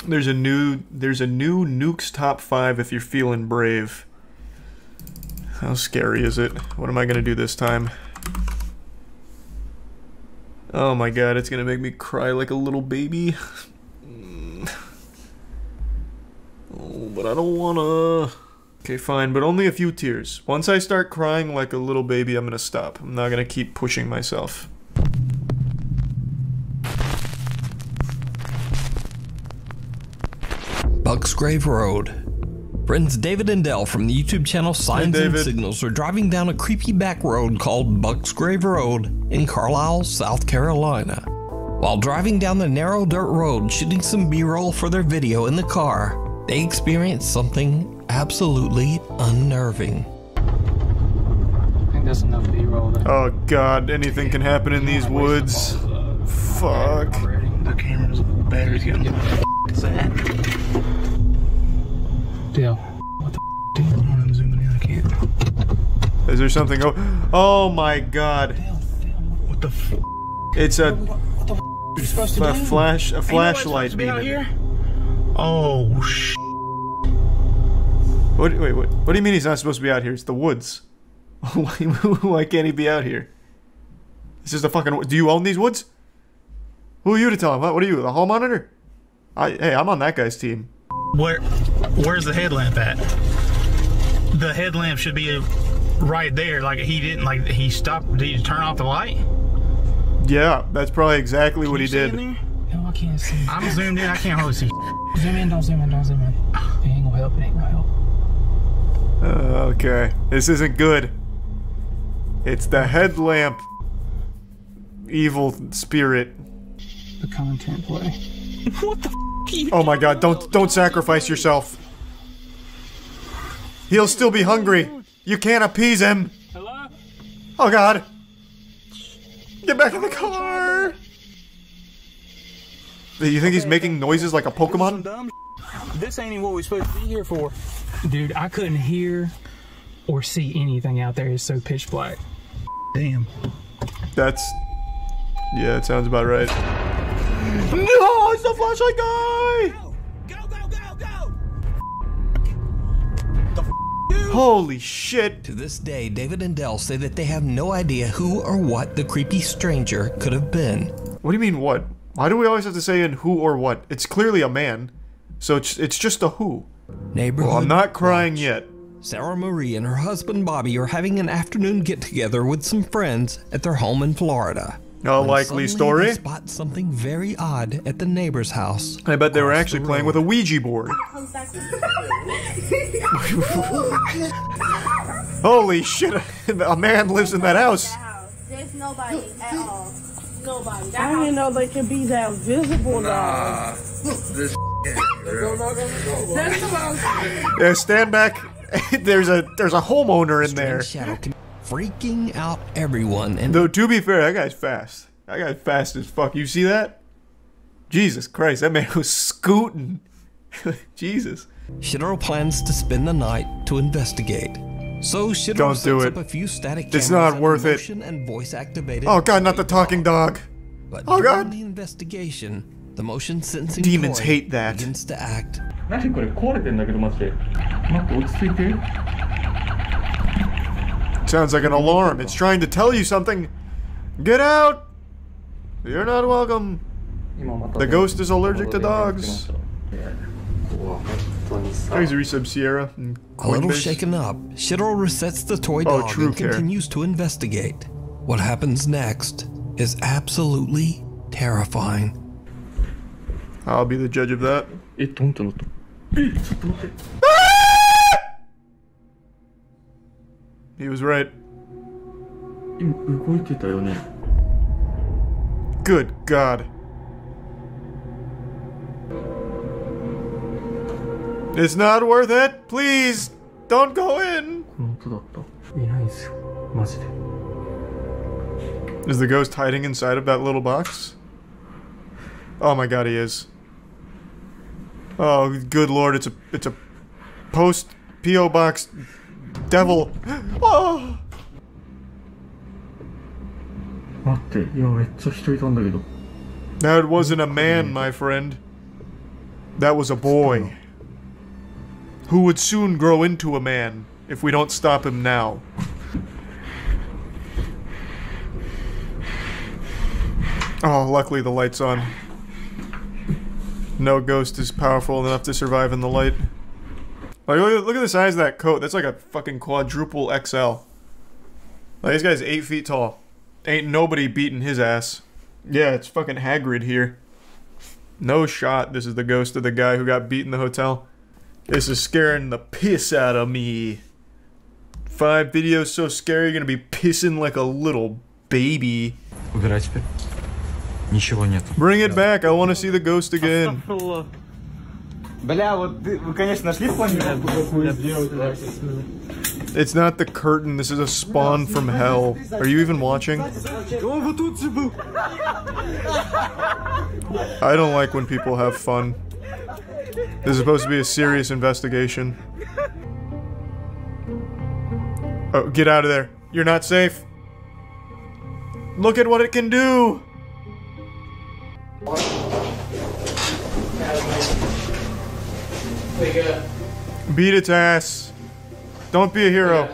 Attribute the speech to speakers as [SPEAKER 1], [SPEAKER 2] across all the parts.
[SPEAKER 1] There's a new Nukes Top 5 if you're feeling brave. How scary is it? What am I gonna do this time? Oh my god, it's gonna make me cry like a little baby. Oh, but I don't wanna. Okay, fine, but only a few tears. Once I start crying like a little baby, I'm gonna stop. I'm not gonna keep pushing myself.
[SPEAKER 2] Bucksgrave Road. Friends David and Dell from the YouTube channel Signs and Signals are driving down a creepy back road called Bucksgrave Road in Carlisle, South Carolina. While driving down the narrow dirt road shooting some B-roll for their video in the car, they experienced something absolutely unnerving.
[SPEAKER 3] I think that's enough B-roll there.
[SPEAKER 1] Oh god, anything can happen in these woods. Fuck.
[SPEAKER 3] The camera's battery's getting sad. Deal. What the dude? I'm zooming in, I can't.
[SPEAKER 1] Is there something? Oh my god.
[SPEAKER 3] What the f?
[SPEAKER 1] It's a
[SPEAKER 3] flashlight
[SPEAKER 1] flashlight
[SPEAKER 3] beam.
[SPEAKER 1] Here?
[SPEAKER 3] Oh sh.
[SPEAKER 1] Wait, what do you mean he's not supposed to be out here? It's the woods. Why can't he be out here? It's just a fucking. Do you own these woods? Who are you to tell him? What are you, the hall monitor? Hey, I'm on that guy's team.
[SPEAKER 3] Where's the headlamp at? The headlamp should be right there. Like he didn't. Like he stopped. Did he turn off the light?
[SPEAKER 1] Yeah, that's probably exactly what he did.
[SPEAKER 3] No, I can't see. I'm zoomed in. I can't hardly see. Zoom in. Don't zoom in. Don't zoom in. It ain't gonna help. It ain't gonna help.
[SPEAKER 1] Okay, this isn't good. It's the headlamp. Evil spirit.
[SPEAKER 3] The content play. What the f are you
[SPEAKER 1] Oh my god, don't sacrifice yourself. He'll still be hungry. You can't appease him.
[SPEAKER 3] Hello?
[SPEAKER 1] Oh god. Get back in the car. Do you think he's making noises like a Pokemon?
[SPEAKER 3] This ain't even what we're supposed to be here for. Dude, I couldn't hear or see anything out there. It's so pitch black. Damn.
[SPEAKER 1] That's... yeah, it sounds about right. No, it's the flashlight guy!
[SPEAKER 3] Go!
[SPEAKER 1] Holy shit.
[SPEAKER 2] To this day, David and Dell say that they have no idea who or what the creepy stranger could have been.
[SPEAKER 1] What do you mean what? Why do we always have to say in who or what? It's clearly a man, so it's just a who.
[SPEAKER 2] Neighborhood.
[SPEAKER 1] Well, I'm not crying yet.
[SPEAKER 2] Sarah Marie and her husband Bobby are having an afternoon get-together with some friends at their home in Florida.
[SPEAKER 1] A likely story.
[SPEAKER 2] They spot something very odd at the neighbor's house.
[SPEAKER 1] I bet they were actually playing with a Ouija board. Holy shit, a man lives in that house.
[SPEAKER 4] There's nobody at all. Nobody.
[SPEAKER 5] I didn't know they could be that visible though.
[SPEAKER 6] This
[SPEAKER 1] Yeah, stand back. There's a homeowner in there.
[SPEAKER 2] Shadow freaking out everyone. And
[SPEAKER 1] though, to be fair, that guy's fast. That guy's fast as fuck. You see that? Jesus Christ, that man was scooting. Jesus.
[SPEAKER 2] Shitaro plans to spend the night to investigate. So Shitaro sets up a few static cameras.
[SPEAKER 1] It's not worth it.
[SPEAKER 2] And voice activated.
[SPEAKER 1] Oh god, not the talking dog.
[SPEAKER 2] But
[SPEAKER 1] oh god.
[SPEAKER 2] During the investigation, the motion sensing
[SPEAKER 1] demons
[SPEAKER 2] toy
[SPEAKER 1] hate that.
[SPEAKER 2] begins to act.
[SPEAKER 1] Sounds like an alarm. It's trying to tell you something. Get out! You're not welcome. The ghost is allergic to dogs. Thanks, Resub Sierra.
[SPEAKER 2] A little shaken up, Shitaro resets the toy dog and
[SPEAKER 1] care.
[SPEAKER 2] continues to investigate. What happens next is absolutely terrifying.
[SPEAKER 1] I'll be the judge of that. He was right. Good God. It's not worth it. Please, don't go in. Is the ghost hiding inside of that little box? Oh my god, he is. Oh, good lord, it's a post P.O. box devil. Oh. That wasn't a man, my friend. That was a boy. Who would soon grow into a man if we don't stop him now. Oh, luckily the light's on. No ghost is powerful enough to survive in the light. Like, look at the size of that coat. That's like a fucking quadruple XL. Like, this guy's 8 feet tall. Ain't nobody beating his ass. Yeah, it's fucking Hagrid here. No shot this is the ghost of the guy who got beat in the hotel. This is scaring the piss out of me. 5 videos so scary, you're gonna be pissing like a little baby. Bring it back, I want to see the ghost again. It's not the curtain, this is a spawn from hell. Are you even watching? I don't like when people have fun. This is supposed to be a serious investigation. Oh, get out of there. You're not safe. Look at what it can do! Beat its ass. Don't be a hero.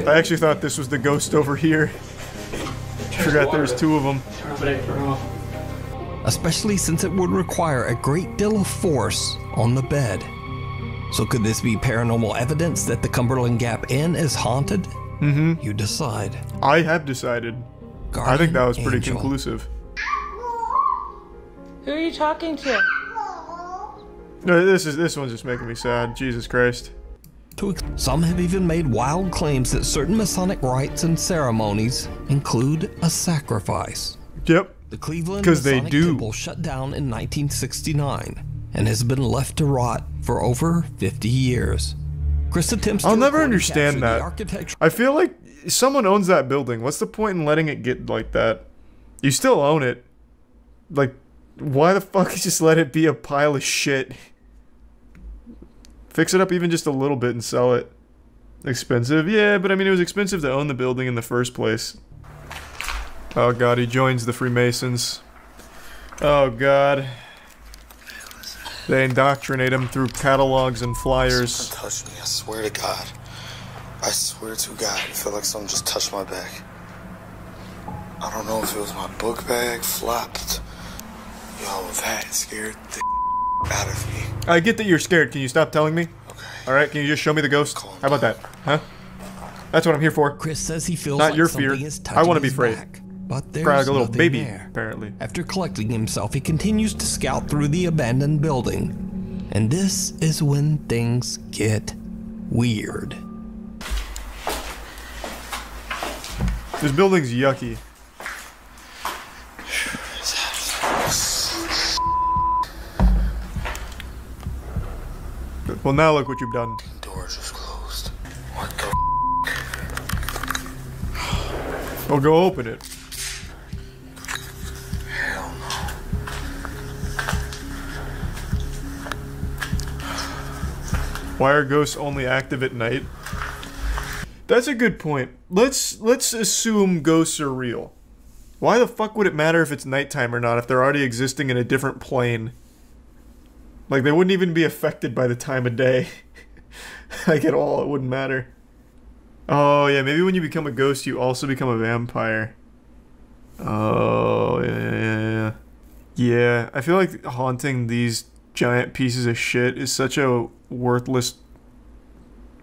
[SPEAKER 1] I actually thought this was the ghost over here. Forgot there's 2 of them.
[SPEAKER 2] Especially since it would require a great deal of force on the bed. So could this be paranormal evidence that the Cumberland Gap Inn is haunted?
[SPEAKER 1] Mm-hmm.
[SPEAKER 2] You decide.
[SPEAKER 1] I have decided. I think that was pretty
[SPEAKER 2] Angel.
[SPEAKER 1] conclusive.
[SPEAKER 5] Who are you talking to?
[SPEAKER 1] No, this one's just making me sad. Jesus Christ.
[SPEAKER 2] Some have even made wild claims that certain Masonic rites and ceremonies include a sacrifice.
[SPEAKER 1] Yep.
[SPEAKER 2] The Cleveland
[SPEAKER 1] 'Cause they
[SPEAKER 2] Masonic
[SPEAKER 1] do.
[SPEAKER 2] Temple shut down in 1969 and has been left to rot for over 50 years. Chris attempts to
[SPEAKER 1] I'll never
[SPEAKER 2] record and
[SPEAKER 1] understand
[SPEAKER 2] capture
[SPEAKER 1] that.
[SPEAKER 2] the architecture.
[SPEAKER 1] I feel like someone owns that building. What's the point in letting it get like that? You still own it. Like, why the fuck just let it be a pile of shit? Fix it up even just a little bit and sell it. Expensive? Yeah, but I mean it was expensive to own the building in the first place. Oh god, he joins the Freemasons. Oh god. They indoctrinate him through catalogs and flyers.
[SPEAKER 6] Someone touched me, I swear to God. I swear to God, I feel like someone just touched my bag. I don't know if it was my book bag, flopped. Yo, that scared the out of me.
[SPEAKER 1] I get that you're scared. Can you stop telling me?
[SPEAKER 6] Okay.
[SPEAKER 1] Alright, can you just show me the ghost? How about that? Huh? That's what I'm here for.
[SPEAKER 2] Chris says he feels
[SPEAKER 1] Not
[SPEAKER 2] like
[SPEAKER 1] your
[SPEAKER 2] something
[SPEAKER 1] fear.
[SPEAKER 2] is
[SPEAKER 1] I wanna
[SPEAKER 2] touching
[SPEAKER 1] be
[SPEAKER 2] his
[SPEAKER 1] afraid.
[SPEAKER 2] back, but there's
[SPEAKER 1] Cry like a little
[SPEAKER 2] nothing
[SPEAKER 1] baby,
[SPEAKER 2] there.
[SPEAKER 1] apparently.
[SPEAKER 2] After collecting himself, he continues to scout through the abandoned building. And this is when things get weird.
[SPEAKER 1] This building's yucky. Well, now look what you've done.
[SPEAKER 6] Doors just closed. What the
[SPEAKER 1] Well, go open it.
[SPEAKER 6] hell no?
[SPEAKER 1] Why are ghosts only active at night? That's a good point. Let's assume ghosts are real. Why the fuck would it matter if it's nighttime or not if they're already existing in a different plane? Like, they wouldn't even be affected by the time of day. Like, at all, it wouldn't matter. Oh, yeah, maybe when you become a ghost, you also become a vampire. Oh, yeah. Yeah, I feel like haunting these giant pieces of shit is such a worthless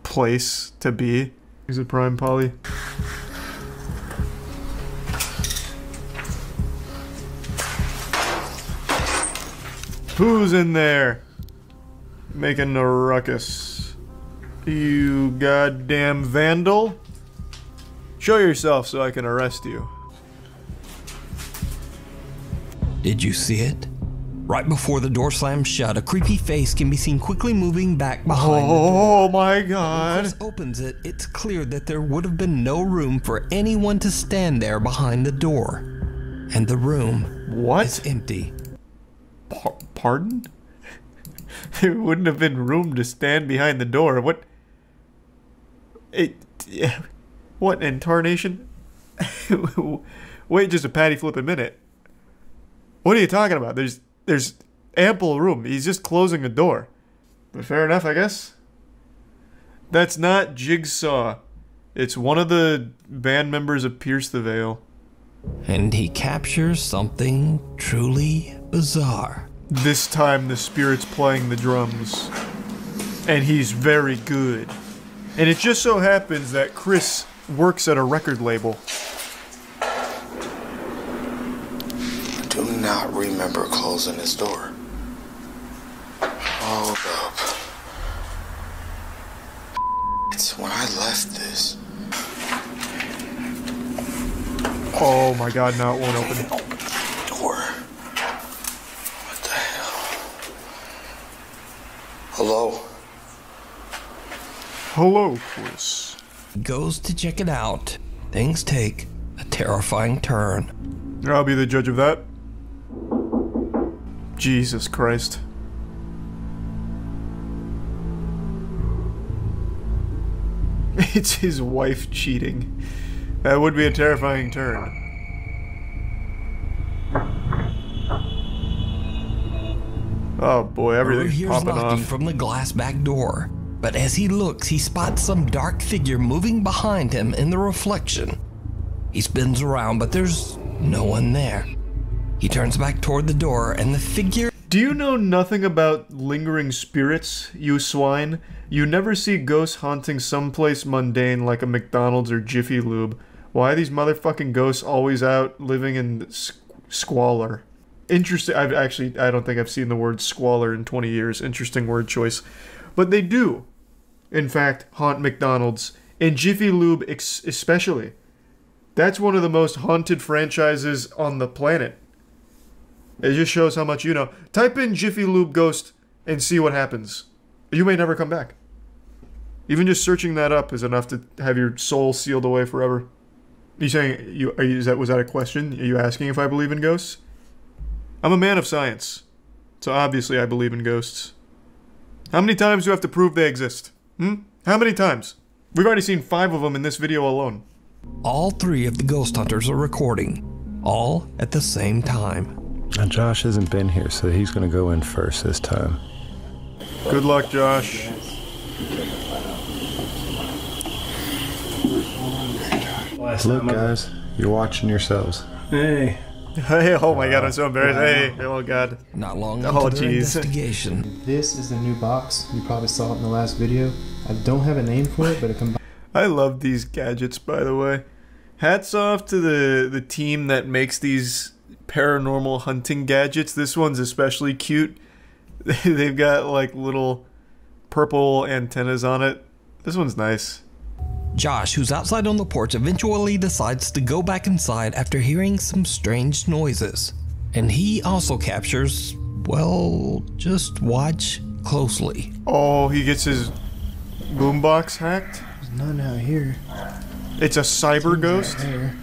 [SPEAKER 1] place to be. Is it Prime Polly? Who's in there? Making a ruckus. You goddamn vandal. Show yourself so I can arrest you.
[SPEAKER 2] Did you see it? Right before the door slams shut, a creepy face can be seen quickly moving back behind the door.
[SPEAKER 1] Oh my
[SPEAKER 2] When
[SPEAKER 1] god.
[SPEAKER 2] Chris opens it, it's clear that there would have been no room for anyone to stand there behind the door. And the room
[SPEAKER 1] What?
[SPEAKER 2] is empty.
[SPEAKER 1] Pardon? There wouldn't have been room to stand behind the door. What? What in tarnation? Wait just a patty flip a minute. What are you talking about? There's ample room. He's just closing a door. But fair enough, I guess. That's not Jigsaw. It's one of the band members of Pierce the Veil.
[SPEAKER 2] And he captures something truly bizarre.
[SPEAKER 1] This time the spirit's playing the drums. And he's very good. And it just so happens that Chris works at a record label.
[SPEAKER 6] I do not remember closing his door. Hold up. It's when I left this.
[SPEAKER 1] Oh my god, no, it won't open.
[SPEAKER 6] Door. What the hell? Hello?
[SPEAKER 1] Hello, Chris.
[SPEAKER 2] He goes to check it out. Things take a terrifying turn.
[SPEAKER 1] I'll be the judge of that. Jesus Christ. It's his wife cheating. That would be a terrifying turn. Oh boy, everything's popping off.
[SPEAKER 2] From the glass back door, but as he looks, he spots some dark figure moving behind him in the reflection. He spins around, but there's no one there. He turns back toward the door, and the figure...
[SPEAKER 1] Do you know nothing about lingering spirits, you swine? You never see ghosts haunting someplace mundane like a McDonald's or Jiffy Lube. Why are these motherfucking ghosts always out living in squalor? Interesting. I don't think I've seen the word squalor in 20 years. Interesting word choice. But they do, in fact, haunt McDonald's. And Jiffy Lube especially. That's one of the most haunted franchises on the planet. It just shows how much you know. Type in Jiffy Lube ghost and see what happens. You may never come back. Even just searching that up is enough to have your soul sealed away forever. Are you saying, was that a question? Are you asking if I believe in ghosts? I'm a man of science. So obviously I believe in ghosts. How many times do I have to prove they exist? How many times? We've already seen 5 of them in this video alone.
[SPEAKER 2] All 3 of the ghost hunters are recording. All at the same time.
[SPEAKER 7] Now Josh hasn't been here, so he's gonna go in first this time.
[SPEAKER 1] Good luck, Josh.
[SPEAKER 7] Look, guys, you're watching yourselves.
[SPEAKER 3] Hey.
[SPEAKER 1] Hey, oh my god, I'm so embarrassed. Hey, oh god.
[SPEAKER 2] Not long into their investigation.
[SPEAKER 8] This is the new box. You probably saw it in the last video. I don't have a name for it, but it combines...
[SPEAKER 1] I love these gadgets, by the way. Hats off to the team that makes these paranormal hunting gadgets. This one's especially cute. They've got like little purple antennas on it. This one's nice.
[SPEAKER 2] Josh, who's outside on the porch, eventually decides to go back inside after hearing some strange noises. And he also captures, well, just watch closely.
[SPEAKER 1] Oh, he gets his boombox hacked?
[SPEAKER 8] There's none out here.
[SPEAKER 1] It's a cyber ghost?
[SPEAKER 8] There's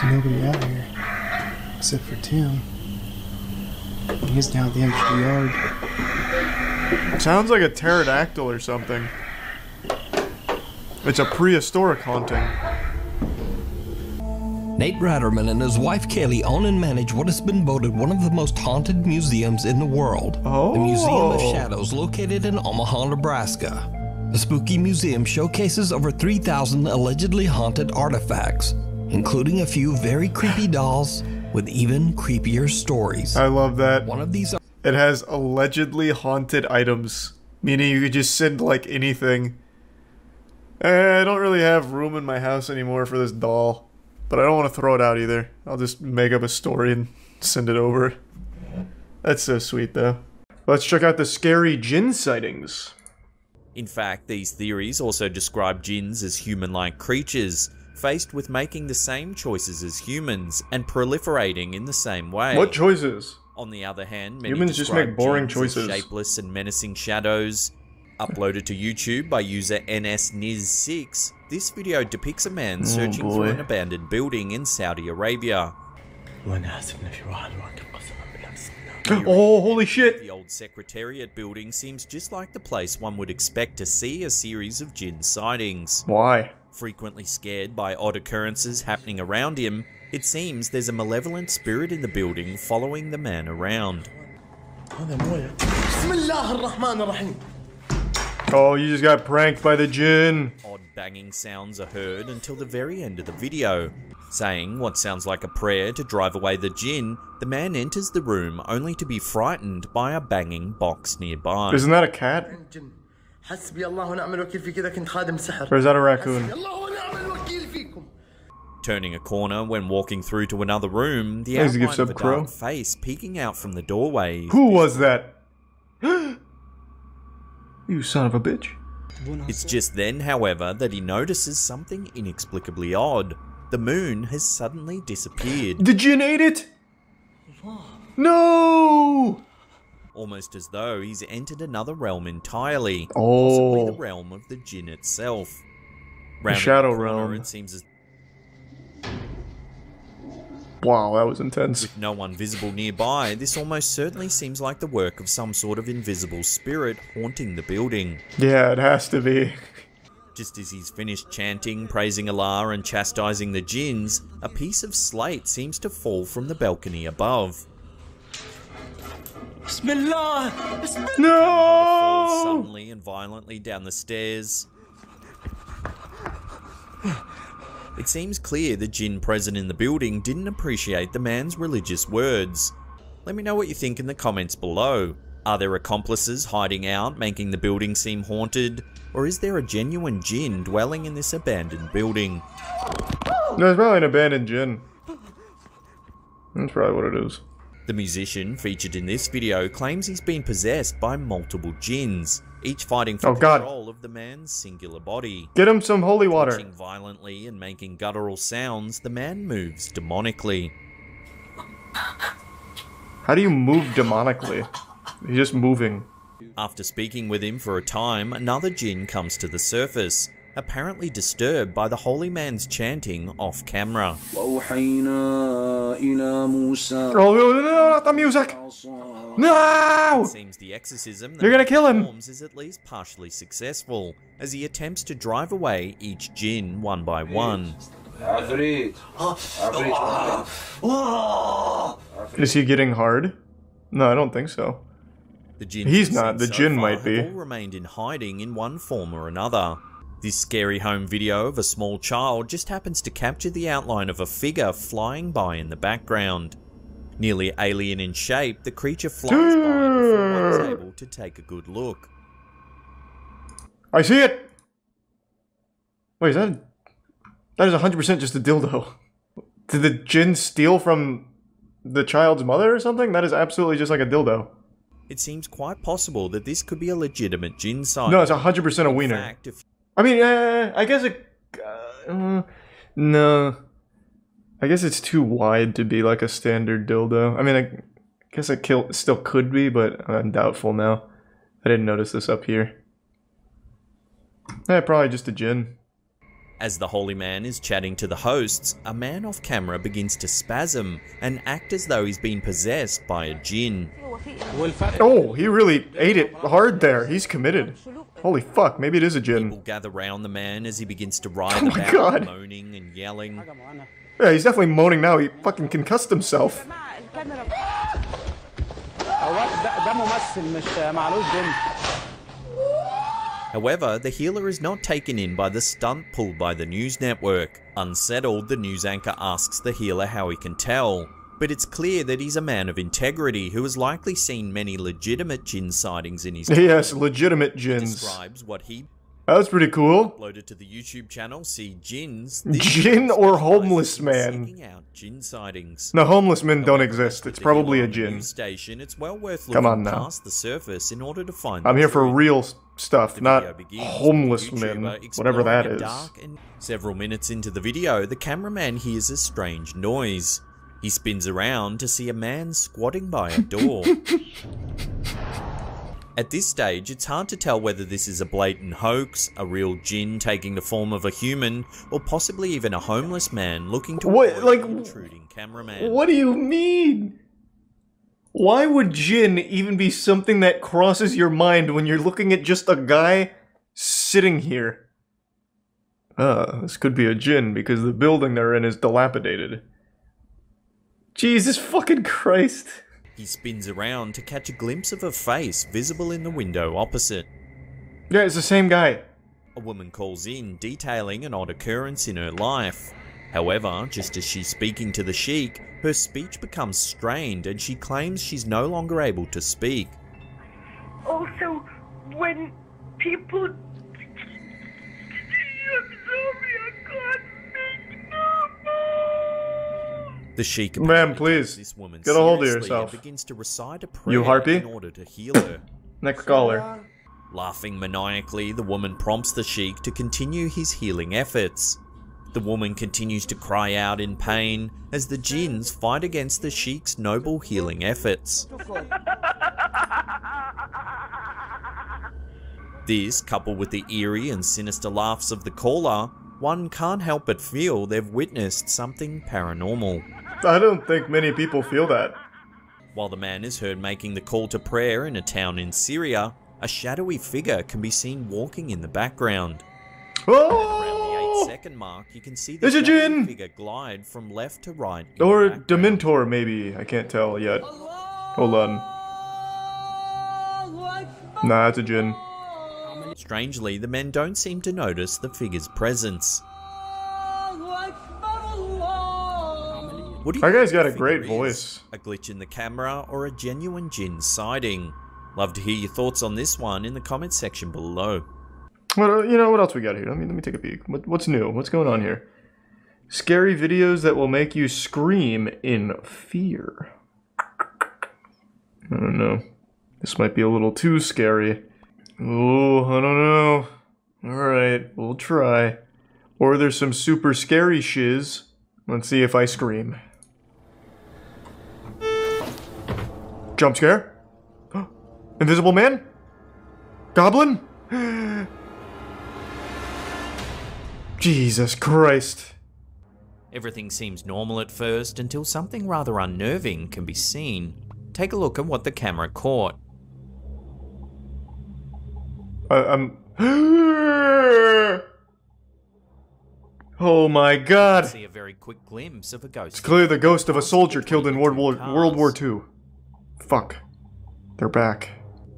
[SPEAKER 8] nobody out here except for Tim. He's down at the end of the yard.
[SPEAKER 1] Sounds like a pterodactyl or something. It's a prehistoric haunting.
[SPEAKER 2] Nate Ratterman and his wife Kaylee own and manage what has been voted one of the most haunted museums in the world.
[SPEAKER 1] Oh.
[SPEAKER 2] The Museum of Shadows, located in Omaha, Nebraska. The spooky museum showcases over 3,000 allegedly haunted artifacts, including a few very creepy dolls with even creepier stories.
[SPEAKER 1] I love that.
[SPEAKER 2] One of these
[SPEAKER 1] it has allegedly haunted items, meaning you could just send like anything. I don't really have room in my house anymore for this doll, but I don't want to throw it out either. I'll just make up a story and send it over. That's so sweet though. Let's check out the scary djinn sightings.
[SPEAKER 9] In fact, these theories also describe djinns as human-like creatures, faced with making the same choices as humans and proliferating in the same way.
[SPEAKER 1] What choices?
[SPEAKER 9] On the other hand, many
[SPEAKER 1] humans just make boring
[SPEAKER 9] djinns
[SPEAKER 1] choices.
[SPEAKER 9] as shapeless and menacing shadows. Uploaded to YouTube by user NSNiz6, this video depicts a man searching for an abandoned building in Saudi Arabia.
[SPEAKER 1] Oh, holy shit!
[SPEAKER 9] The old Secretariat building seems just like the place one would expect to see a series of jinn sightings.
[SPEAKER 1] Why?
[SPEAKER 9] Frequently scared by odd occurrences happening around him, it seems there's a malevolent spirit in the building following the man around.
[SPEAKER 1] Oh, you just got pranked by the jinn.
[SPEAKER 9] Odd banging sounds are heard until the very end of the video. Saying what sounds like a prayer to drive away the jinn, the man enters the room only to be frightened by a banging box nearby.
[SPEAKER 1] Isn't that a cat? Or is that a raccoon?
[SPEAKER 9] Turning a corner when walking through to another room, the
[SPEAKER 1] Thanks,
[SPEAKER 9] outline of a
[SPEAKER 1] Crow.
[SPEAKER 9] dark face peeking out from the doorway.
[SPEAKER 1] Who was that? You son of a bitch.
[SPEAKER 9] It's just then, however, that he notices something inexplicably odd. The moon has suddenly disappeared.
[SPEAKER 1] The jinn ate it? No!
[SPEAKER 9] Almost as though he's entered another realm entirely.
[SPEAKER 1] Oh.
[SPEAKER 9] Possibly the realm of the jinn itself.
[SPEAKER 1] The shadow
[SPEAKER 9] corner,
[SPEAKER 1] realm.
[SPEAKER 9] It seems as
[SPEAKER 1] Wow, that was intense.
[SPEAKER 9] with no one visible nearby, this almost certainly seems like the work of some sort of invisible spirit haunting the building.
[SPEAKER 1] Yeah, it has to be.
[SPEAKER 9] Just as he's finished chanting, praising Allah and chastising the jinns, a piece of slate seems to fall from the balcony above.
[SPEAKER 1] No!
[SPEAKER 9] Falls suddenly and violently down the stairs. It seems clear the jinn present in the building didn't appreciate the man's religious words. Let me know what you think in the comments below. Are there accomplices hiding out, making the building seem haunted? Or is there a genuine jinn dwelling in this abandoned building?
[SPEAKER 1] No, it's probably an abandoned jinn. That's probably what it is.
[SPEAKER 9] The musician featured in this video claims he's been possessed by multiple jinns, each fighting for control of the man's singular body.
[SPEAKER 1] Get him some holy water.
[SPEAKER 9] Twitching violently and making guttural sounds, the man moves demonically.
[SPEAKER 1] How do you move demonically? He's just moving.
[SPEAKER 9] After speaking with him for a time, another jinn comes to the surface, apparently disturbed by the holy man's chanting off camera.
[SPEAKER 1] Oh, no, not the music! No!
[SPEAKER 9] It seems the exorcism that
[SPEAKER 1] You're gonna kill him!
[SPEAKER 9] performs is at least partially successful, as he attempts to drive away each jinn one by one.
[SPEAKER 1] Is he getting hard? No, I don't think so.
[SPEAKER 9] The jinns
[SPEAKER 1] He's
[SPEAKER 9] we've
[SPEAKER 1] not,
[SPEAKER 9] seen
[SPEAKER 1] the
[SPEAKER 9] so
[SPEAKER 1] jinn
[SPEAKER 9] far
[SPEAKER 1] might
[SPEAKER 9] have
[SPEAKER 1] be.
[SPEAKER 9] all remained in hiding in one form or another. This scary home video of a small child just happens to capture the outline of a figure flying by in the background. Nearly alien in shape, the creature flies by before one is able to take a good look.
[SPEAKER 1] I see it! Wait, that is 100% just a dildo. Did the jinn steal from the child's mother or something? That is absolutely just like a dildo.
[SPEAKER 9] It seems quite possible that this could be a legitimate jinn sighting.
[SPEAKER 1] No, it's 100% a wiener.
[SPEAKER 9] In fact,
[SPEAKER 1] I mean, I guess it... no. I guess it's too wide to be like a standard dildo. I mean, I guess it still could be, but I'm doubtful now. I didn't notice this up here. Probably just a jinn.
[SPEAKER 9] As the holy man is chatting to the hosts, a man off camera begins to spasm and act as though he's been possessed by a jinn.
[SPEAKER 1] Oh, he really ate it hard there. He's committed. Holy fuck, maybe it is a jinn.
[SPEAKER 9] People gather round the man as he begins to writhe
[SPEAKER 1] Oh my
[SPEAKER 9] about,
[SPEAKER 1] God.
[SPEAKER 9] moaning and yelling.
[SPEAKER 1] Yeah, he's definitely moaning now. He fucking concussed himself.
[SPEAKER 9] However, the healer is not taken in by the stunt pulled by the news network. Unsettled, the news anchor asks the healer how he can tell. But it's clear that he's a man of integrity who has likely seen many legitimate jinn sightings in his time.
[SPEAKER 1] Yes, legitimate jinns.
[SPEAKER 9] Describes what he
[SPEAKER 1] That was pretty cool.
[SPEAKER 9] uploaded to the YouTube channel, see jinns.
[SPEAKER 1] Jinn or homeless man?
[SPEAKER 9] Seeking out jinn sightings.
[SPEAKER 1] No, homeless men don't exist. It's probably a
[SPEAKER 9] The
[SPEAKER 1] jinn.
[SPEAKER 9] news station, it's well worth
[SPEAKER 1] Come
[SPEAKER 9] looking
[SPEAKER 1] on now.
[SPEAKER 9] past the surface in order to find.
[SPEAKER 1] I'm
[SPEAKER 9] the
[SPEAKER 1] here for
[SPEAKER 9] truth.
[SPEAKER 1] real stuff,
[SPEAKER 9] The
[SPEAKER 1] not
[SPEAKER 9] video begins with
[SPEAKER 1] homeless
[SPEAKER 9] the
[SPEAKER 1] men,
[SPEAKER 9] YouTuber
[SPEAKER 1] whatever that
[SPEAKER 9] exploring a
[SPEAKER 1] is.
[SPEAKER 9] dark and several minutes into the video, the cameraman hears a strange noise. He spins around to see a man squatting by a door. At this stage, it's hard to tell whether this is a blatant hoax, a real jinn taking the form of a human, or possibly even a homeless man looking to avoid the intruding cameraman.
[SPEAKER 1] What do you mean? Why would Jinn even be something that crosses your mind when you're looking at just a guy sitting here? This could be a Jinn because the building they're in is dilapidated. Jesus fucking Christ.
[SPEAKER 9] He spins around to catch a glimpse of a face visible in the window opposite.
[SPEAKER 1] Yeah, it's the same guy.
[SPEAKER 9] A woman calls in, detailing an odd occurrence in her life. However, just as she's speaking to the sheik, her speech becomes strained and she claims she's no longer able to speak.
[SPEAKER 5] Also, when people...
[SPEAKER 9] The sheik
[SPEAKER 1] ma'am, please,
[SPEAKER 9] this woman
[SPEAKER 1] get a hold of
[SPEAKER 9] seriously
[SPEAKER 1] yourself.
[SPEAKER 9] And begins to recite a prayer
[SPEAKER 1] You harpy?
[SPEAKER 9] in order to heal her.
[SPEAKER 1] Next caller.
[SPEAKER 9] Laughing maniacally, the woman prompts the sheik to continue his healing efforts. The woman continues to cry out in pain as the jinns fight against the sheik's noble healing efforts. This, coupled with the eerie and sinister laughs of the caller, one can't help but feel they've witnessed something paranormal.
[SPEAKER 1] I don't think many people feel that.
[SPEAKER 9] While the man is heard making the call to prayer in a town in Syria, a shadowy figure can be seen walking in the background.
[SPEAKER 1] Oh!
[SPEAKER 9] Around the 8-second mark, you can see the
[SPEAKER 1] There's a Jinn!
[SPEAKER 9] figure glide from left to right.
[SPEAKER 1] Or Dementor, maybe. I can't tell yet. Hold on. Nah, it's a Jinn.
[SPEAKER 9] Strangely, the men don't seem to notice the figure's presence. What do you
[SPEAKER 1] That guy's
[SPEAKER 9] think
[SPEAKER 1] got
[SPEAKER 9] the
[SPEAKER 1] a great
[SPEAKER 9] figure
[SPEAKER 1] voice.
[SPEAKER 9] is? A glitch in the camera or a genuine Jinn sighting? Love to hear your thoughts on this one in the comments section below.
[SPEAKER 1] What, you know, what else we got here? Let me take a peek. What's new? What's going on here? Scary videos that will make you scream in fear. I don't know. This might be a little too scary. Oh, I don't know. Alright, we'll try. Or there's some super scary shiz. Let's see if I scream. Jump scare? Invisible man? Goblin? Jesus Christ.
[SPEAKER 9] Everything seems normal at first until something rather unnerving can be seen. Take a look at what the camera caught.
[SPEAKER 1] Oh my god.
[SPEAKER 9] See a very quick glimpse of a ghost.
[SPEAKER 1] It's clearly the ghost of a soldier killed in World War II. Fuck. They're back.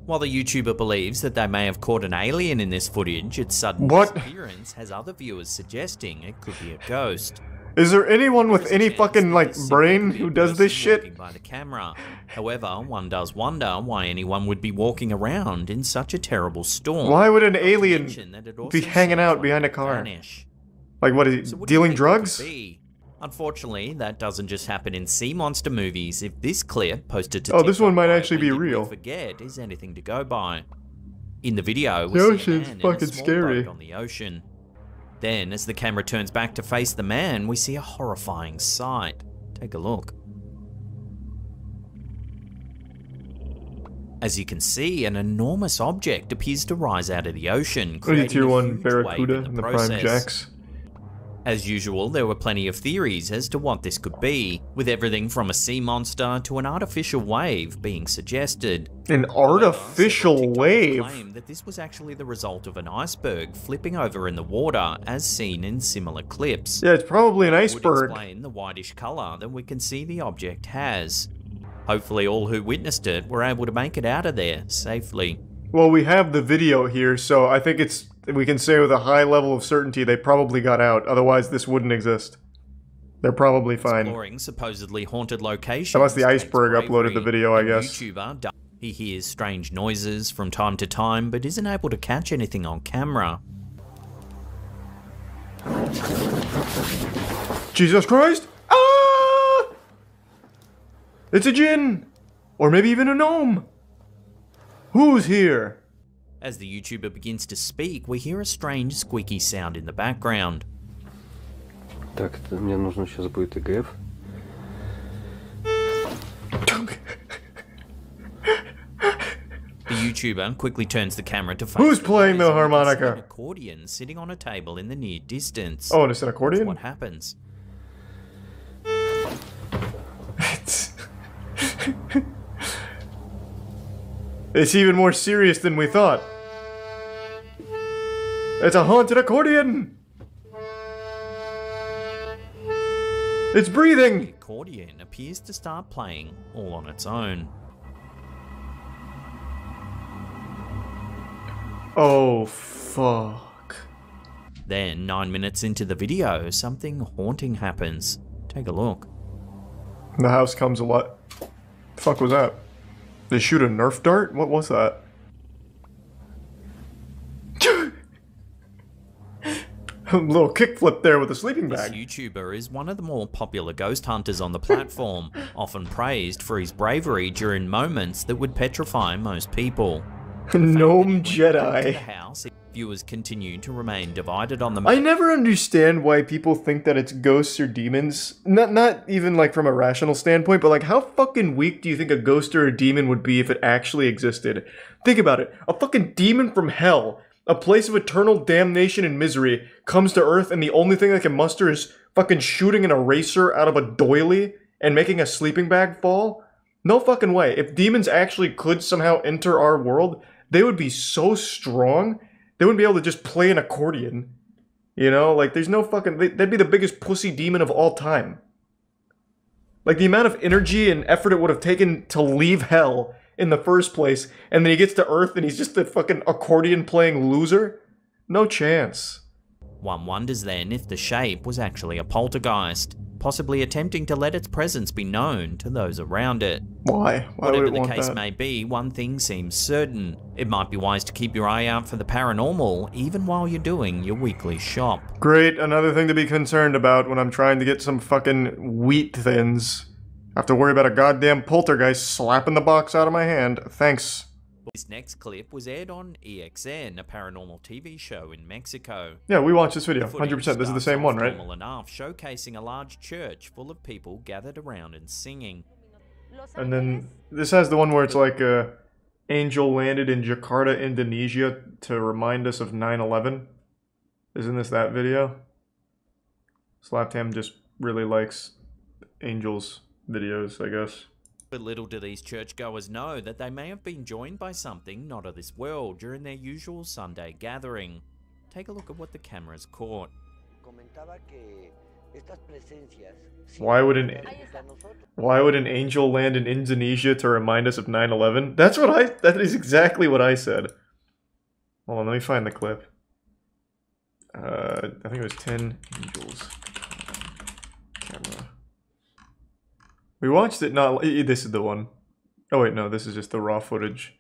[SPEAKER 9] While the YouTuber believes that they may have caught an alien in this footage, its sudden
[SPEAKER 1] What?
[SPEAKER 9] disappearance has other viewers suggesting it could be a ghost.
[SPEAKER 1] Is there anyone with any fucking, like, brain who does this shit?
[SPEAKER 9] By the camera. However, one does wonder why anyone would be walking around in such a terrible storm.
[SPEAKER 1] Why would an alien be hanging out behind a car? Like, what is he, dealing drugs?
[SPEAKER 9] Unfortunately, that doesn't just happen in sea monster movies. If this clip posted to
[SPEAKER 1] Oh, this
[SPEAKER 9] TikTok
[SPEAKER 1] one might
[SPEAKER 9] by
[SPEAKER 1] actually be
[SPEAKER 9] Weekend We
[SPEAKER 1] real.
[SPEAKER 9] Forget is anything to go by. In the video, we
[SPEAKER 1] The
[SPEAKER 9] see a
[SPEAKER 1] ocean's
[SPEAKER 9] man in
[SPEAKER 1] fucking
[SPEAKER 9] a small
[SPEAKER 1] scary.
[SPEAKER 9] boat on the ocean. Then, as the camera turns back to face the man, we see a horrifying sight. Take a look. As you can see, an enormous object appears to rise out of the ocean, creating
[SPEAKER 1] Tier
[SPEAKER 9] a
[SPEAKER 1] 1
[SPEAKER 9] huge
[SPEAKER 1] Barracuda
[SPEAKER 9] wave in
[SPEAKER 1] and the Prime
[SPEAKER 9] process.
[SPEAKER 1] Jacks.
[SPEAKER 9] As usual, there were plenty of theories as to what this could be, with everything from a sea monster to an artificial wave being suggested.
[SPEAKER 1] An artificial
[SPEAKER 9] Several TikTokers
[SPEAKER 1] wave?
[SPEAKER 9] claimed that this was actually the result of an iceberg flipping over in the water, as seen in similar clips.
[SPEAKER 1] Yeah, it's probably an
[SPEAKER 9] Would
[SPEAKER 1] iceberg.
[SPEAKER 9] explain the whitish color that we can see the object has. Hopefully all who witnessed it were able to make it out of there safely.
[SPEAKER 1] Well, we have the video here, so I think we can say with a high level of certainty they probably got out, otherwise this wouldn't exist. They're probably fine.
[SPEAKER 9] Exploring supposedly haunted locations.
[SPEAKER 1] Unless the
[SPEAKER 9] takes
[SPEAKER 1] iceberg uploaded the
[SPEAKER 9] bravery.
[SPEAKER 1] video, I
[SPEAKER 9] A
[SPEAKER 1] guess.
[SPEAKER 9] YouTuber, he hears strange noises from time to time, but isn't able to catch anything on camera.
[SPEAKER 1] Jesus Christ! Ah! It's a Jinn! Or maybe even a gnome! Who's here?
[SPEAKER 9] As the YouTuber begins to speak, we hear a strange squeaky sound in the background.
[SPEAKER 7] Так, это мне нужно сейчас будет ИГФ.
[SPEAKER 9] The YouTuber quickly turns the camera to face
[SPEAKER 1] Who's
[SPEAKER 9] the
[SPEAKER 1] playing the
[SPEAKER 9] noise and we can see
[SPEAKER 1] harmonica?
[SPEAKER 9] an accordion sitting on a table in the near distance.
[SPEAKER 1] Oh, and it's an
[SPEAKER 9] That's
[SPEAKER 1] accordion?
[SPEAKER 9] what happens.
[SPEAKER 1] It's even more serious than we thought. It's a haunted accordion! It's breathing!
[SPEAKER 9] The accordion appears to start playing all on its own.
[SPEAKER 1] Oh, fuck.
[SPEAKER 9] Then, 9 minutes into the video, something haunting happens. Take a look.
[SPEAKER 1] The house comes a lot. The fuck was that? They shoot a Nerf dart? What was that? A little kickflip there with a sleeping bag.
[SPEAKER 9] This YouTuber is one of the more popular ghost hunters on the platform, often praised for his bravery during moments that would petrify most people.
[SPEAKER 1] Gnome Jedi.
[SPEAKER 9] House, viewers continue to remain divided on the
[SPEAKER 1] I never understand why people think that it's ghosts or demons. Not even like from a rational standpoint, but like how fucking weak do you think a ghost or a demon would be if it actually existed? Think about it. A fucking demon from hell, a place of eternal damnation and misery, comes to Earth and the only thing they can muster is fucking shooting an eraser out of a doily and making a sleeping bag fall? No fucking way. If demons actually could somehow enter our world, they would be so strong, they wouldn't be able to just play an accordion. You know, like there's no fucking, they'd be the biggest pussy demon of all time. Like the amount of energy and effort it would have taken to leave hell in the first place, and then he gets to Earth and he's just a fucking accordion playing loser? No chance.
[SPEAKER 9] One wonders then if the shape was actually a poltergeist, possibly attempting to let its presence be known to those around it.
[SPEAKER 1] Why? Why
[SPEAKER 9] Whatever
[SPEAKER 1] would it
[SPEAKER 9] the
[SPEAKER 1] want
[SPEAKER 9] case
[SPEAKER 1] that?
[SPEAKER 9] may be, one thing seems certain. It might be wise to keep your eye out for the paranormal, even while you're doing your weekly shop.
[SPEAKER 1] Great, another thing to be concerned about when I'm trying to get some fucking wheat thins. I have to worry about a goddamn poltergeist slapping the box out of my hand. Thanks.
[SPEAKER 9] This next clip was aired on EXN, a paranormal TV show in Mexico.
[SPEAKER 1] Yeah, we watched this video.
[SPEAKER 9] The footage
[SPEAKER 1] 100%. This is the
[SPEAKER 9] starts
[SPEAKER 1] same one,
[SPEAKER 9] off
[SPEAKER 1] right?
[SPEAKER 9] normal enough, showcasing a large church full of people gathered around and singing.
[SPEAKER 1] And then this has the one where it's like angel landed in Jakarta, Indonesia to remind us of 9/11. Isn't this that video? Slaptam just really likes angels videos, I guess.
[SPEAKER 9] But little do these churchgoers know that they may have been joined by something not of this world during their usual Sunday gathering. Take a look at what the cameras caught.
[SPEAKER 1] Why would an angel land in Indonesia to remind us of 9/11? That is exactly what I said. Hold on, let me find the clip. I think it was 10 angels. Camera. We watched it not... This is the one. Oh wait, no, this is just the raw footage.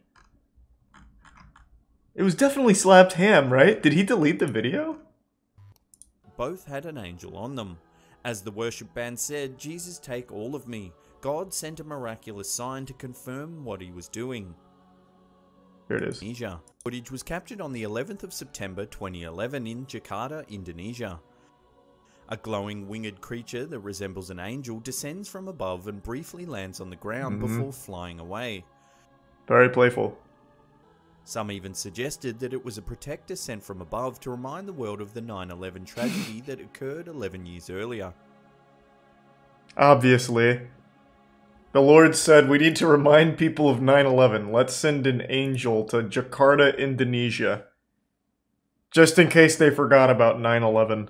[SPEAKER 1] It was definitely Slapped Ham, right? Did he delete the video?
[SPEAKER 9] Both had an angel on them. As the worship band said, "Jesus, take all of me." God sent a miraculous sign to confirm what he was doing.
[SPEAKER 1] Here it is.
[SPEAKER 9] Indonesia. Footage was captured on the 11th of September 2011 in Jakarta, Indonesia. A glowing winged creature that resembles an angel descends from above and briefly lands on the ground before flying away.
[SPEAKER 1] Very playful.
[SPEAKER 9] Some even suggested that it was a protector sent from above to remind the world of the 9/11 tragedy that occurred 11 years earlier.
[SPEAKER 1] Obviously. The Lord said we need to remind people of 9/11. Let's send an angel to Jakarta, Indonesia. Just in case they forgot about 9/11.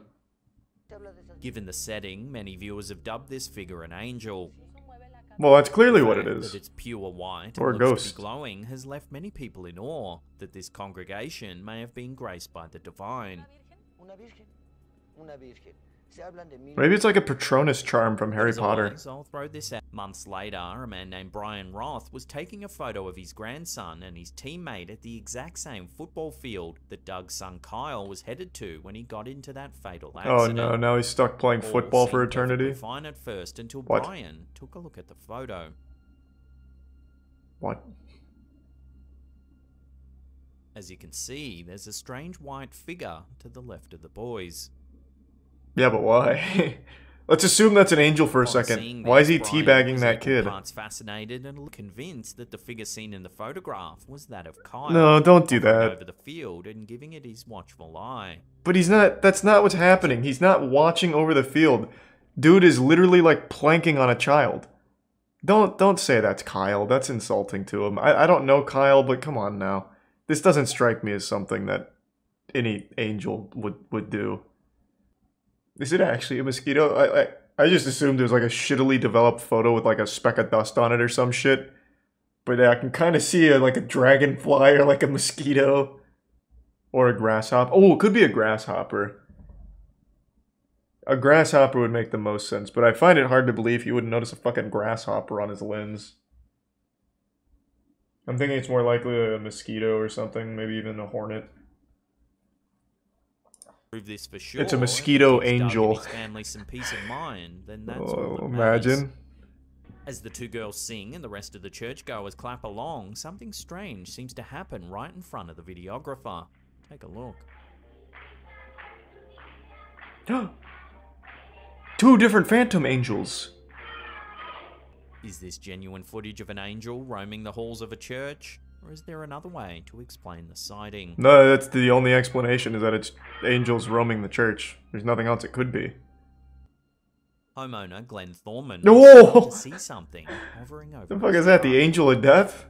[SPEAKER 9] Given the setting, many viewers have dubbed this figure an angel.
[SPEAKER 1] Well, that's clearly what it
[SPEAKER 9] That
[SPEAKER 1] is.
[SPEAKER 9] it's pure white
[SPEAKER 1] Or a
[SPEAKER 9] and looks
[SPEAKER 1] ghost.
[SPEAKER 9] to be glowing has left many people in awe that this congregation may have been graced by the divine.
[SPEAKER 1] Maybe it's like a Patronus charm from Harry
[SPEAKER 9] As
[SPEAKER 1] Potter.
[SPEAKER 9] always, I'll throw this out. Months later, a man named Brian Roth was taking a photo of his grandson and his teammate at the exact same football field that Doug's son Kyle was headed to when he got into that fatal
[SPEAKER 1] Oh
[SPEAKER 9] accident.
[SPEAKER 1] no, now he's stuck playing
[SPEAKER 9] All
[SPEAKER 1] football for
[SPEAKER 9] seemed perfectly
[SPEAKER 1] eternity?
[SPEAKER 9] fine at first until
[SPEAKER 1] What?
[SPEAKER 9] Brian took a look at the photo.
[SPEAKER 1] What?
[SPEAKER 9] As you can see, there's a strange white figure to the left of the boys.
[SPEAKER 1] Yeah, but why? Let's assume that's an angel for a
[SPEAKER 9] Upon
[SPEAKER 1] second.
[SPEAKER 9] seeing
[SPEAKER 1] Why is
[SPEAKER 9] this,
[SPEAKER 1] he
[SPEAKER 9] Brian
[SPEAKER 1] teabagging
[SPEAKER 9] was
[SPEAKER 1] that
[SPEAKER 9] equal
[SPEAKER 1] kid?
[SPEAKER 9] parts fascinated and convinced that the figure seen in the photograph was that of Kyle.
[SPEAKER 1] No, don't do
[SPEAKER 9] hovering
[SPEAKER 1] that.
[SPEAKER 9] Over the field and giving it his watchful eye.
[SPEAKER 1] But he's not, that's not what's happening. He's not watching over the field. Dude is literally like planking on a child. Don't say that's Kyle. That's insulting to him. I don't know Kyle, but come on now. This doesn't strike me as something that any angel would do. Is it actually a mosquito? I just assumed it was like a shittily developed photo with like a speck of dust on it or some shit. But I can kind of see like a dragonfly or like a mosquito. Or a grasshopper. Oh, it could be a grasshopper. A grasshopper would make the most sense, but I find it hard to believe you wouldn't notice a fucking grasshopper on his lens. I'm thinking it's more likely a mosquito or something, maybe even a hornet.
[SPEAKER 9] Prove this for sure.
[SPEAKER 1] It's a mosquito angel.
[SPEAKER 9] His family some peace of mind, then that's
[SPEAKER 1] Oh,
[SPEAKER 9] all that
[SPEAKER 1] imagine.
[SPEAKER 9] matters. As the two girls sing and the rest of the churchgoers clap along, something strange seems to happen right in front of the videographer. Take a look.
[SPEAKER 1] Two different phantom angels.
[SPEAKER 9] Is this genuine footage of an angel roaming the halls of a church? Or is there another way to explain the sighting?
[SPEAKER 1] No, that's the only explanation, is that it's angels roaming the church. There's nothing else it could be.
[SPEAKER 9] Homeowner Glenn Thorman
[SPEAKER 1] Whoa!
[SPEAKER 9] to see something hovering over.
[SPEAKER 1] The fuck is that? The angel of death?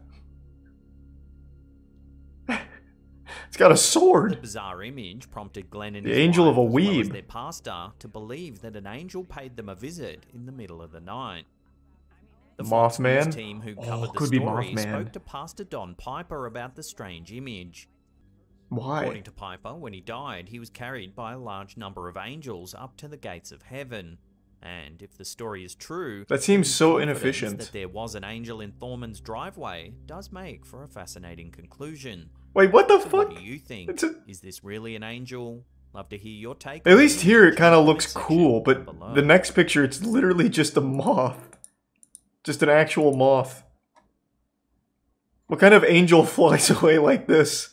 [SPEAKER 1] It's got a sword.
[SPEAKER 9] The bizarre image prompted Glenn and
[SPEAKER 1] the
[SPEAKER 9] his
[SPEAKER 1] angel
[SPEAKER 9] wife,
[SPEAKER 1] of a
[SPEAKER 9] as well as
[SPEAKER 1] weeb.
[SPEAKER 9] their pastor, to believe that an angel paid them a visit in the middle of the night. The Fox
[SPEAKER 1] Mothman?
[SPEAKER 9] News team who covered the
[SPEAKER 1] could be
[SPEAKER 9] story
[SPEAKER 1] Mothman.
[SPEAKER 9] spoke to Pastor Don Piper about the strange image.
[SPEAKER 1] Why?
[SPEAKER 9] According to Piper, when he died, he was carried by a large number of angels up to the gates of heaven. And if the story is true,
[SPEAKER 1] That seems
[SPEAKER 9] his
[SPEAKER 1] so
[SPEAKER 9] confidence
[SPEAKER 1] inefficient.
[SPEAKER 9] that there was an angel in Thorman's driveway does make for a fascinating conclusion.
[SPEAKER 1] Wait, what the
[SPEAKER 9] So
[SPEAKER 1] fuck?
[SPEAKER 9] what do you think?
[SPEAKER 1] It's a-
[SPEAKER 9] Is this really an angel? Love to hear your take.
[SPEAKER 1] At
[SPEAKER 9] on
[SPEAKER 1] least
[SPEAKER 9] it.
[SPEAKER 1] here it kind of
[SPEAKER 9] Comment
[SPEAKER 1] looks
[SPEAKER 9] section
[SPEAKER 1] cool,
[SPEAKER 9] down
[SPEAKER 1] but
[SPEAKER 9] below.
[SPEAKER 1] the next picture, it's literally just a moth. Just an actual moth. What kind of angel flies away like this?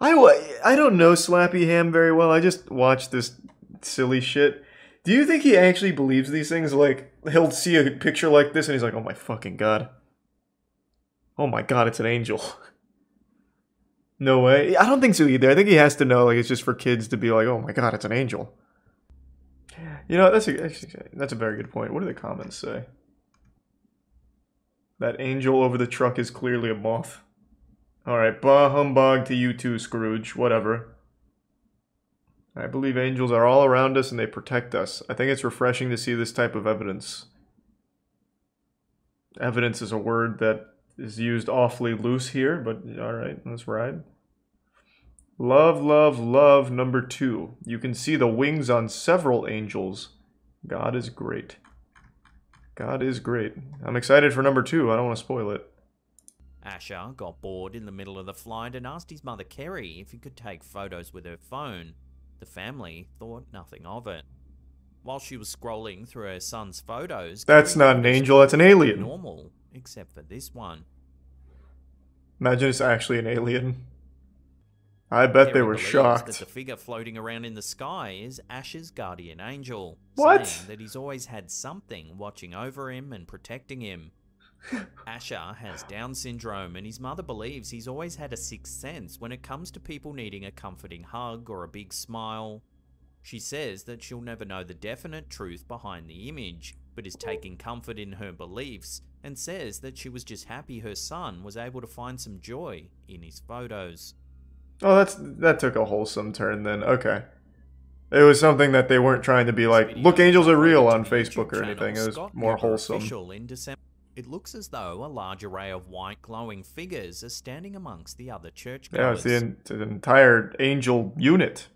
[SPEAKER 1] I don't know Slappy Ham very well. I just watch this silly shit. Do you think he actually believes these things? Like, he'll see a picture like this and he's like, oh my fucking god. Oh my god, it's an angel. No way. I don't think so either. I think he has to know, like, it's just for kids to be like, oh my god, it's an angel. You know, that's a very good point. What do the comments say? That angel over the truck is clearly a moth. Alright, bah humbug to you too, Scrooge. Whatever. I believe angels are all around us and they protect us. I think it's refreshing to see this type of evidence. Evidence is a word that is used awfully loose here, but alright, let's ride. Love, love, love, number 2. You can see the wings on several angels. God is great. God is great. I'm excited for number 2. I don't want to spoil it.
[SPEAKER 9] Asher got bored in the middle of the flight and asked his mother Kerry if he could take photos with her phone. The family thought nothing of it. While she was scrolling through her son's photos,
[SPEAKER 1] That's
[SPEAKER 9] Kerry
[SPEAKER 1] not an
[SPEAKER 9] noticed
[SPEAKER 1] angel, that's an alien.
[SPEAKER 9] normal, except for this one.
[SPEAKER 1] Imagine it's actually an alien. I bet they
[SPEAKER 9] Kerry
[SPEAKER 1] were
[SPEAKER 9] believes
[SPEAKER 1] shocked.
[SPEAKER 9] that the figure floating around in the sky is Asher's guardian angel.
[SPEAKER 1] What?
[SPEAKER 9] Saying that he's always had something watching over him and protecting him. Asher has Down syndrome and his mother believes he's always had a sixth sense when it comes to people needing a comforting hug or a big smile. She says that she'll never know the definite truth behind the image, but is taking comfort in her beliefs and says that she was just happy her son was able to find some joy in his photos.
[SPEAKER 1] Oh, that took a wholesome turn then. Okay. It was something that they weren't trying to be like, look, angels are real on Facebook or anything. It was more wholesome.
[SPEAKER 9] In December. It looks as though a large array of white glowing figures are standing amongst the other churchgoers.
[SPEAKER 1] Yeah, it's the entire angel unit.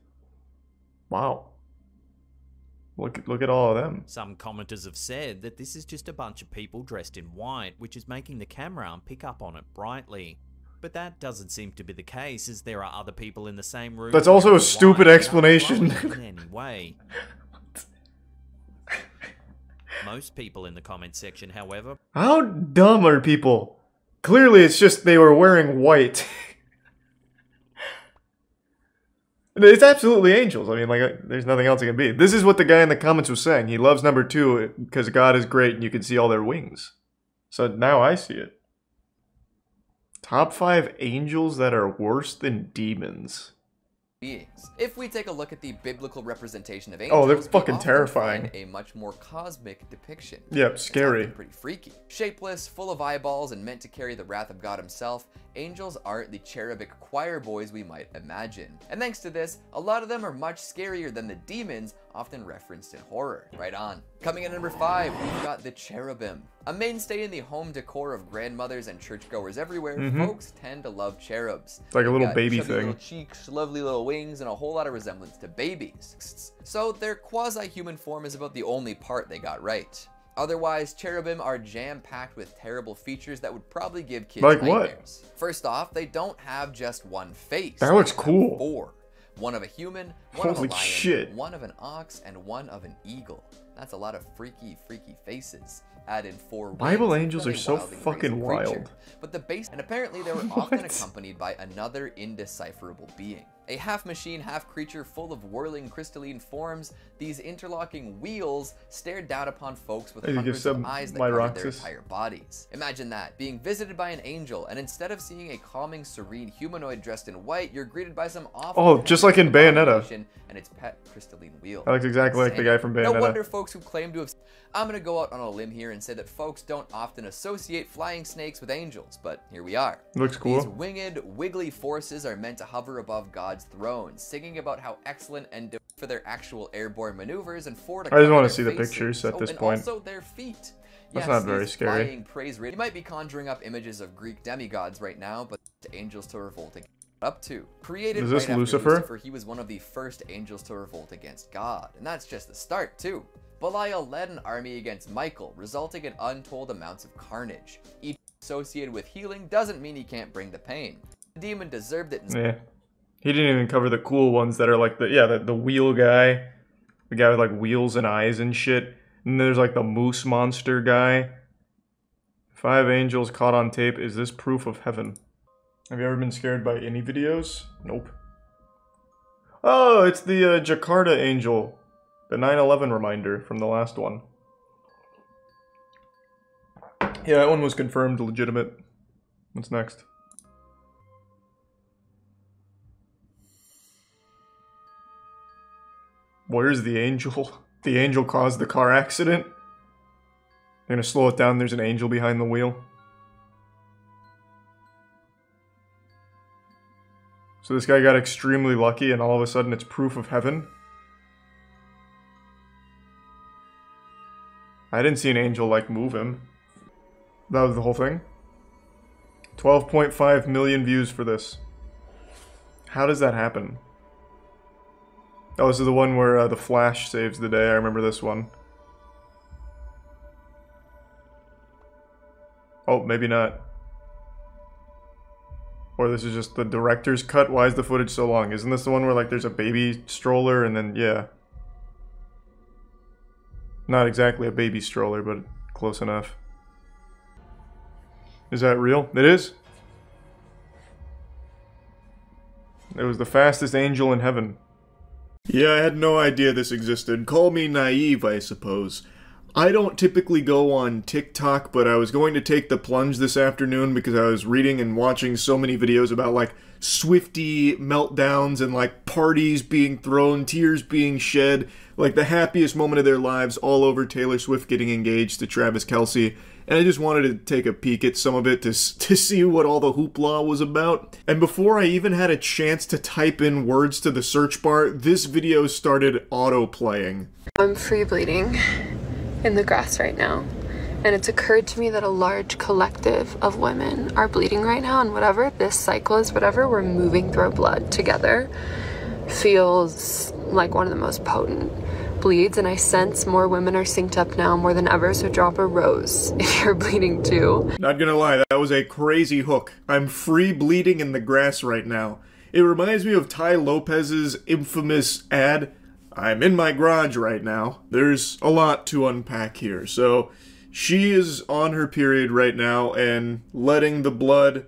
[SPEAKER 1] Wow. Look at all of them.
[SPEAKER 9] Some commenters have said that this is just a bunch of people dressed in white, which is making the camera pick up on it brightly. But that doesn't seem to be the case, as there are other people in the same room.
[SPEAKER 1] That's also a
[SPEAKER 9] wearing
[SPEAKER 1] stupid
[SPEAKER 9] white
[SPEAKER 1] explanation.
[SPEAKER 9] without glowing in any way. Most people in the comment section, however...
[SPEAKER 1] How dumb are people? Clearly it's just they were wearing white. It's absolutely angels. I mean, like, there's nothing else it can be. This is what the guy in the comments was saying. He loves number 2 because God is great and you can see all their wings. So now I see it. Top 5 angels that are worse than demons.
[SPEAKER 10] beings. If we take a look at the biblical representation of angels,
[SPEAKER 1] Oh, they're fucking
[SPEAKER 10] we often
[SPEAKER 1] terrifying.
[SPEAKER 10] find a much more cosmic depiction.
[SPEAKER 1] Yep, scary.
[SPEAKER 10] It's often pretty freaky. Shapeless, full of eyeballs, and meant to carry the wrath of God himself, angels aren't the cherubic choir boys we might imagine. And thanks to this, a lot of them are much scarier than the demons often referenced in horror. Right on. Coming in at number 5, we've got the cherubim. A mainstay in the home decor of grandmothers and churchgoers everywhere, folks tend to love cherubs.
[SPEAKER 1] It's like a little
[SPEAKER 10] Got
[SPEAKER 1] baby
[SPEAKER 10] chubby
[SPEAKER 1] thing.
[SPEAKER 10] Little cheeks, lovely little wings, and a whole lot of resemblance to babies. So their quasi-human form is about the only part they got right. Otherwise, cherubim are jam-packed with terrible features that would probably give kids
[SPEAKER 1] Like what?
[SPEAKER 10] nightmares. First off, they don't have just one face.
[SPEAKER 1] That looks
[SPEAKER 10] They have
[SPEAKER 1] cool.
[SPEAKER 10] 4. One of a human, one of a
[SPEAKER 1] Holy
[SPEAKER 10] lion,
[SPEAKER 1] shit.
[SPEAKER 10] one of an ox, and one of an eagle. That's a lot of freaky faces. Add in 4
[SPEAKER 1] Bible
[SPEAKER 10] wings,
[SPEAKER 1] angels
[SPEAKER 10] then
[SPEAKER 1] are
[SPEAKER 10] a
[SPEAKER 1] so
[SPEAKER 10] wild and crazy
[SPEAKER 1] fucking
[SPEAKER 10] creature.
[SPEAKER 1] wild.
[SPEAKER 10] But the base, and apparently they were often accompanied by another indecipherable being. A half machine, half creature full of whirling crystalline forms, these interlocking wheels stared down upon folks with
[SPEAKER 1] Hey, you give
[SPEAKER 10] hundreds of
[SPEAKER 1] some
[SPEAKER 10] eyes that covered their
[SPEAKER 1] Myroxis.
[SPEAKER 10] entire bodies. Imagine that, being visited by an angel, and instead of seeing a calming, serene humanoid dressed in white, you're greeted by some awful...
[SPEAKER 1] Oh, just like in Bayonetta.
[SPEAKER 10] abomination and its pet crystalline wheel.
[SPEAKER 1] That looks exactly like the guy from
[SPEAKER 10] No
[SPEAKER 1] Bayonetta.
[SPEAKER 10] wonder folks who claim to have... I'm gonna go out on a limb here and say that folks don't often associate flying snakes with angels, but here we are.
[SPEAKER 1] Looks cool.
[SPEAKER 10] These winged, wiggly forces are meant to hover above God's throne, singing about how excellent and for their actual airborne maneuvers and for to
[SPEAKER 1] I just
[SPEAKER 10] cover
[SPEAKER 1] want to
[SPEAKER 10] their
[SPEAKER 1] see the
[SPEAKER 10] faces.
[SPEAKER 1] pictures at this
[SPEAKER 10] and
[SPEAKER 1] point.
[SPEAKER 10] also their feet.
[SPEAKER 1] That's
[SPEAKER 10] Yes,
[SPEAKER 1] not very
[SPEAKER 10] these
[SPEAKER 1] scary.
[SPEAKER 10] flying praise-ridden- You might be conjuring up images of Greek demigods right now, but angels to revolt against up to. Created
[SPEAKER 1] Is this
[SPEAKER 10] right after
[SPEAKER 1] Lucifer?
[SPEAKER 10] Lucifer, he was one of the first angels to revolt against God, and that's just the start too. Belial led an army against Michael, resulting in untold amounts of carnage. Each associated with healing doesn't mean he can't bring the pain. The demon deserved it.
[SPEAKER 1] Yeah. He didn't even cover the cool ones that are like the wheel guy. The guy with like wheels and eyes and shit. And there's like the moose monster guy. 5 angels caught on tape. Is this proof of heaven? Have you ever been scared by any videos? Nope. Oh, it's the Jakarta angel. The 9/11 reminder from the last one. Yeah, that one was confirmed legitimate. What's next? Where's the angel? The angel caused the car accident? They're gonna slow it down, there's an angel behind the wheel. So this guy got extremely lucky and all of a sudden it's proof of heaven? I didn't see an angel, like, move him. That was the whole thing? 12.5 million views for this. How does that happen? Oh, this is the one where the Flash saves the day. I remember this one. Oh, maybe not. Or this is just the director's cut? Why is the footage so long? Isn't this the one where, like, there's a baby stroller and then, yeah. Not exactly a baby stroller, but close enough. Is that real? It is? It was the fastest angel in heaven. Yeah, I had no idea this existed. Call me naive, I suppose. I don't typically go on TikTok, but I was going to take the plunge this afternoon because I was reading and watching so many videos about, like, Swiftie meltdowns and, like, parties being thrown, tears being shed, like, the happiest moment of their lives all over Taylor Swift getting engaged to Travis Kelce. And I just wanted to take a peek at some of it to see what all the hoopla was about. And before I even had a chance to type in words to the search bar, this video started auto-playing.
[SPEAKER 11] I'm free bleeding in the grass right now, and it's occurred to me that a large collective of women are bleeding right now, and whatever this cycle is, whatever we're moving through our blood together feels like one of the most potent bleeds, and I sense more women are synced up now more than ever, so drop a rose if you're bleeding too.
[SPEAKER 1] Not gonna lie, that was a crazy hook. I'm free bleeding in the grass right now. It reminds me of Ty Lopez's infamous ad, I'm in my garage right now. There's a lot to unpack here. So she is on her period right now and letting the blood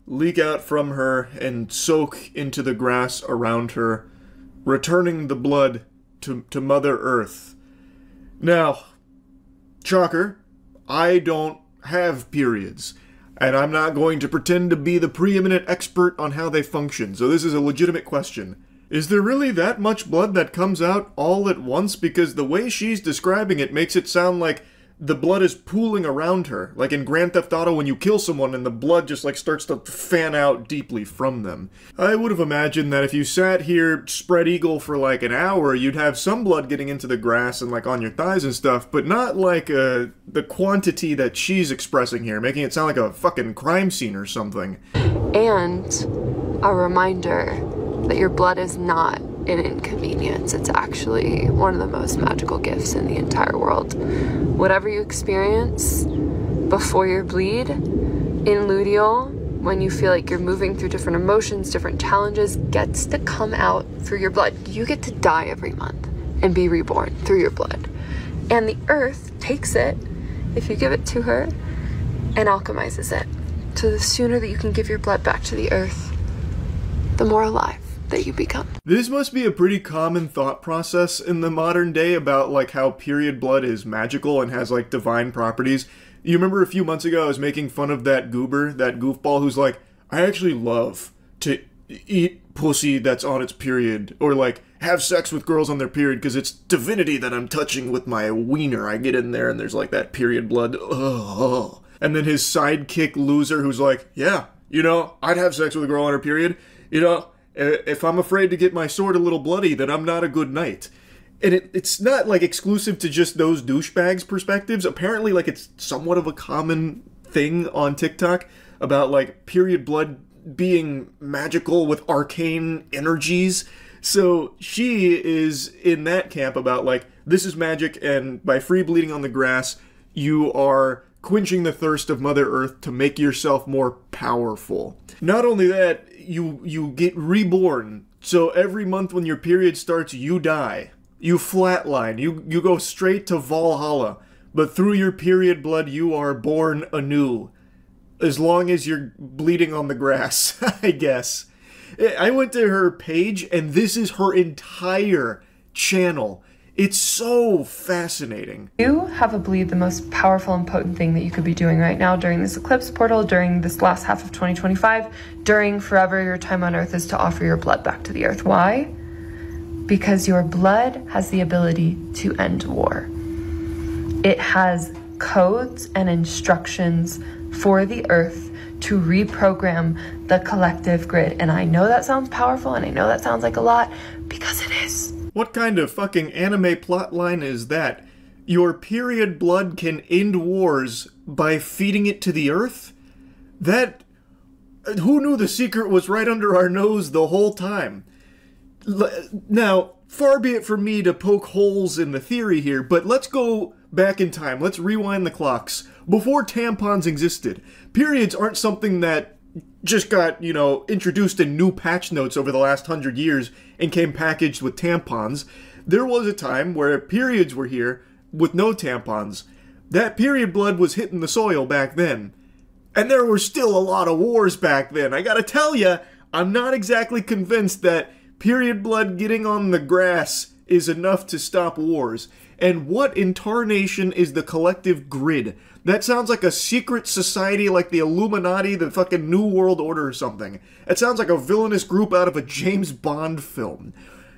[SPEAKER 1] leak out from her and soak into the grass around her, returning the blood to Mother Earth. Now, shocker, I don't have periods, and I'm not going to pretend to be the preeminent expert on how they function, so this is a legitimate question. Is there really that much blood that comes out all at once? Because the way she's describing it makes it sound like the blood is pooling around her. Like in Grand Theft Auto when you kill someone and the blood just like starts to fan out deeply from them. I would have imagined that if you sat here spread eagle for like an hour, you'd have some blood getting into the grass and like on your thighs and stuff, but not like the quantity that she's expressing here, making it sound like a fucking crime scene or something.
[SPEAKER 11] And a reminder that your blood is not an inconvenience. It's actually one of the most magical gifts in the entire world. Whatever you experience before your bleed, in luteal, when you feel like you're moving through different emotions, different challenges, gets to come out through your blood. You get to die every month and be reborn through your blood. And the earth takes it, if you give it to her, and alchemizes it. So the sooner that you can give your blood back to the earth, the more alive that you become.
[SPEAKER 1] This must be a pretty common thought process in the modern day about like how period blood is magical and has like divine properties. You remember a few months ago I was making fun of that goober, that goofball who's like, I actually love to eat pussy that's on its period, or like have sex with girls on their period because it's divinity that I'm touching with my wiener. I get in there and there's like that period blood. Ugh. And then his sidekick loser who's like, yeah, you know, I'd have sex with a girl on her period. You know, if I'm afraid to get my sword a little bloody, then I'm not a good knight. And it's not, like, exclusive to just those douchebags' perspectives. Apparently, like, it's somewhat of a common thing on TikTok about, like, period blood being magical with arcane energies. So she is in that camp about, like, this is magic, and by free bleeding on the grass, you are quenching the thirst of Mother Earth to make yourself more powerful. Not only that, you get reborn. So every month when your period starts, you die. You flatline. You go straight to Valhalla. But through your period blood, you are born anew. As long as you're bleeding on the grass, I guess. I went to her page, and this is her entire channel. It's so fascinating.
[SPEAKER 11] You have a bleed, the most powerful and potent thing that you could be doing right now during this eclipse portal, during this last half of 2025, during forever your time on Earth, is to offer your blood back to the Earth. Why? Because your blood has the ability to end war. It has codes and instructions for the Earth to reprogram the collective grid. And I know that sounds powerful, and I know that sounds like a lot, because it is.
[SPEAKER 1] What kind of fucking anime plotline is that? Your period blood can end wars by feeding it to the earth? That... who knew the secret was right under our nose the whole time? Now, far be it from me to poke holes in the theory here, but let's go back in time. Let's rewind the clocks. Before tampons existed, periods aren't something that just got, you know, introduced in new patch notes over the last 100 years and came packaged with tampons. There was a time where periods were here with no tampons. That period blood was hitting the soil back then. And there were still a lot of wars back then. I gotta tell ya, I'm not exactly convinced that period blood getting on the grass is enough to stop wars. And what in tarnation is the collective grid? That sounds like a secret society like the Illuminati, the fucking New World Order or something. It sounds like a villainous group out of a James Bond film.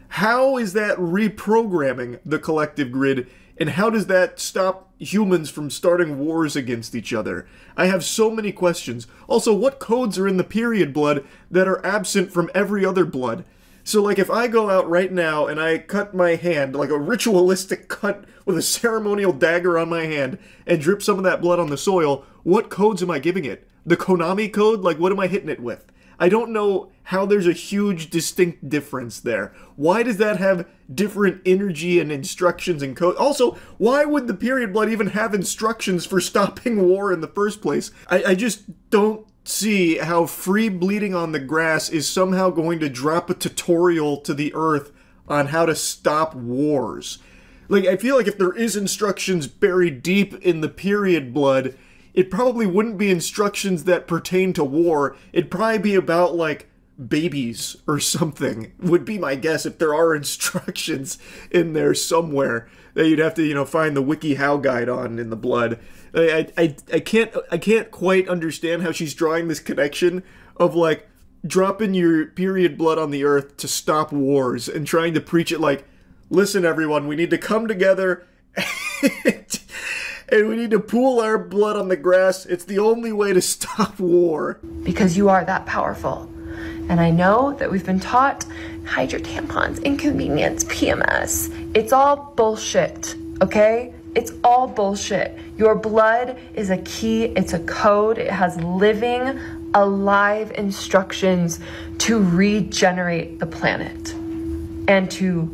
[SPEAKER 1] How is that reprogramming the collective grid, and how does that stop humans from starting wars against each other? I have so many questions. Also, what codes are in the period blood that are absent from every other blood? So, like, if I go out right now and I cut my hand, like a ritualistic cut with a ceremonial dagger on my hand, and drip some of that blood on the soil, what codes am I giving it? The Konami code? Like, what am I hitting it with? I don't know how there's a huge distinct difference there. Why does that have different energy and instructions and code? Also, why would the period blood even have instructions for stopping war in the first place? I just don't see how free bleeding on the grass is somehow going to drop a tutorial to the earth on how to stop wars. Like, I feel like if there is instructions buried deep in the period blood, it probably wouldn't be instructions that pertain to war. It'd probably be about, like, babies or something, would be my guess, if there are instructions in there somewhere that you'd have to, you know, find the WikiHow guide on in the blood. I can't quite understand how she's drawing this connection of, like, dropping your period blood on the earth to stop wars and trying to preach it like, listen everyone, we need to come together and we need to pool our blood on the grass. It's the only way to stop war.
[SPEAKER 11] Because you are that powerful. And I know that we've been taught, hide your tampons, inconvenience, PMS. It's all bullshit, okay? It's all bullshit. Your blood is a key, it's a code, it has living, alive instructions to regenerate the planet and to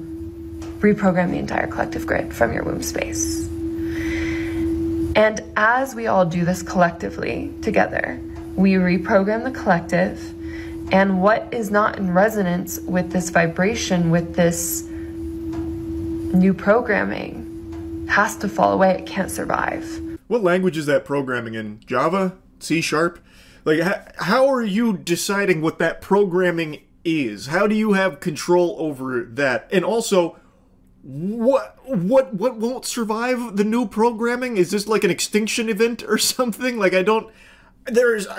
[SPEAKER 11] reprogram the entire collective grid from your womb space. And as we all do this collectively together, we reprogram the collective, and what is not in resonance with this vibration, with this new programming, has to fall away. It can't survive.
[SPEAKER 1] What language is that programming in? Java? C#? Like, how are you deciding what that programming is? How do you have control over that? And also, what won't survive the new programming? Is this like an extinction event or something? Like, I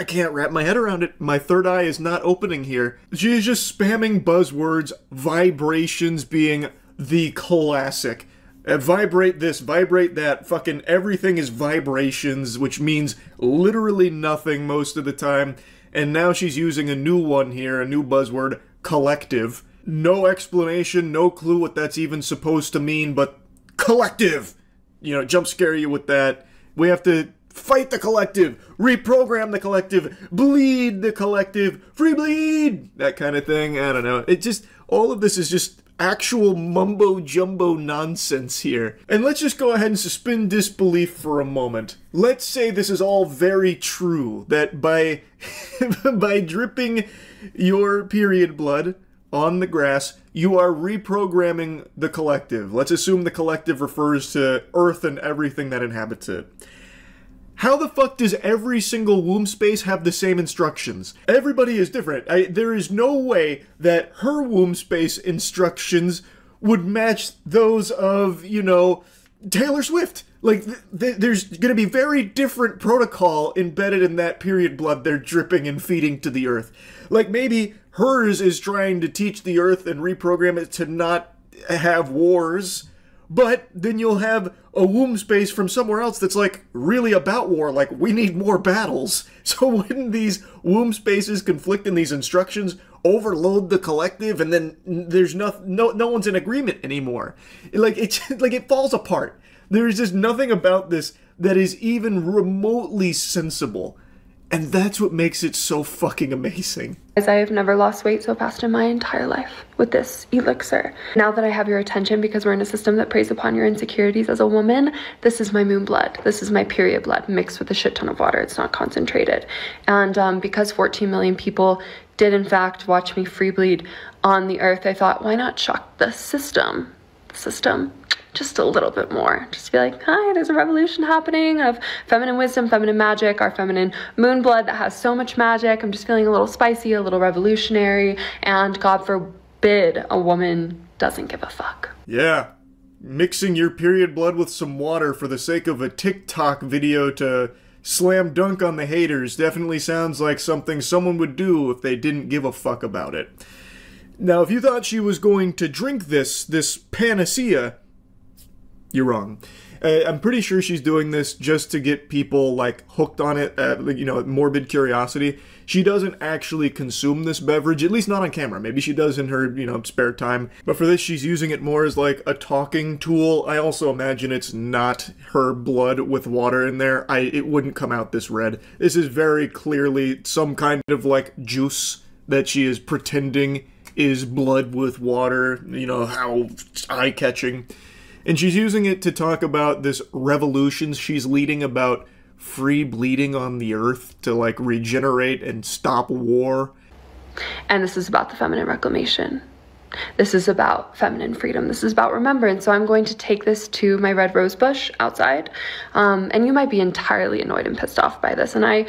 [SPEAKER 1] can't wrap my head around it. My third eye is not opening here. She's just spamming buzzwords, vibrations being the classic. Vibrate this, vibrate that, fucking everything is vibrations, which means literally nothing most of the time. And now she's using a new one here, a new buzzword, collective. No explanation, no clue what that's even supposed to mean, but collective! You know, jump scare you with that. We have to fight the collective, reprogram the collective, bleed the collective, free bleed! That kind of thing, I don't know. It just, all of this is just actual mumbo-jumbo nonsense here. And let's just go ahead and suspend disbelief for a moment. Let's say this is all very true, that by by dripping your period blood on the grass, you are reprogramming the collective. Let's assume the collective refers to Earth and everything that inhabits it. How the fuck does every single womb space have the same instructions? Everybody is different. There is no way that her womb space instructions would match those of, you know, Taylor Swift. Like, there's gonna be very different protocol embedded in that period blood they're dripping and feeding to the earth. Like, maybe hers is trying to teach the earth and reprogram it to not have wars, but then you'll have a womb space from somewhere else that's like really about war, like we need more battles. So wouldn't these womb spaces conflict in these instructions, overload the collective, and then there's no one's in agreement anymore? It falls apart. There's just nothing about this that is even remotely sensible. And that's what makes it so fucking amazing.
[SPEAKER 11] As I have never lost weight so fast in my entire life with this elixir. Now that I have your attention, because we're in a system that preys upon your insecurities as a woman, this is my moon blood. This is my period blood mixed with a shit ton of water. It's not concentrated. And because 14 million people did in fact watch me free bleed on the earth, I thought, why not shock the system? Just a little bit more. Just be like, hi, there's a revolution happening of feminine wisdom, feminine magic, our feminine moon blood that has so much magic. I'm just feeling a little spicy, a little revolutionary, and God forbid a woman doesn't give a fuck.
[SPEAKER 1] Yeah. Mixing your period blood with some water for the sake of a TikTok video to slam dunk on the haters definitely sounds like something someone would do if they didn't give a fuck about it. Now, if you thought she was going to drink this panacea, you're wrong. I'm pretty sure she's doing this just to get people, like, hooked on it, morbid curiosity. She doesn't actually consume this beverage, at least not on camera. Maybe she does in her, spare time. But for this, she's using it more as, like, a talking tool. I also imagine it's not her blood with water in there. It wouldn't come out this red. This is very clearly some kind of, like, juice that she is pretending is blood with water. You know, how eye-catching. And she's using it to talk about this revolution she's leading about free bleeding on the earth to, like, regenerate and stop war.
[SPEAKER 11] And this is about the feminine reclamation. This is about feminine freedom. This is about remembrance. So I'm going to take this to my red rose bush outside. And you might be entirely annoyed and pissed off by this. And I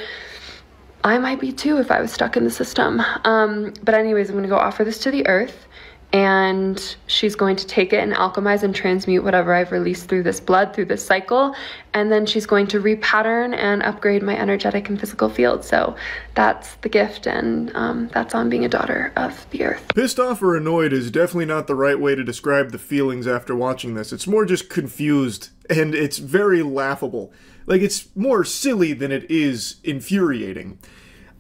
[SPEAKER 11] might be too if I was stuck in the system. But anyways, I'm going to go offer this to the earth. and she's going to take it and alchemize and transmute whatever I've released through this blood, through this cycle, and then she's going to repattern and upgrade my energetic and physical field. So that's the gift, and that's on being a daughter of the earth.
[SPEAKER 1] Pissed off or annoyed is definitely not the right way to describe the feelings after watching this. It's more just confused, and it's very laughable. Like, it's more silly than it is infuriating.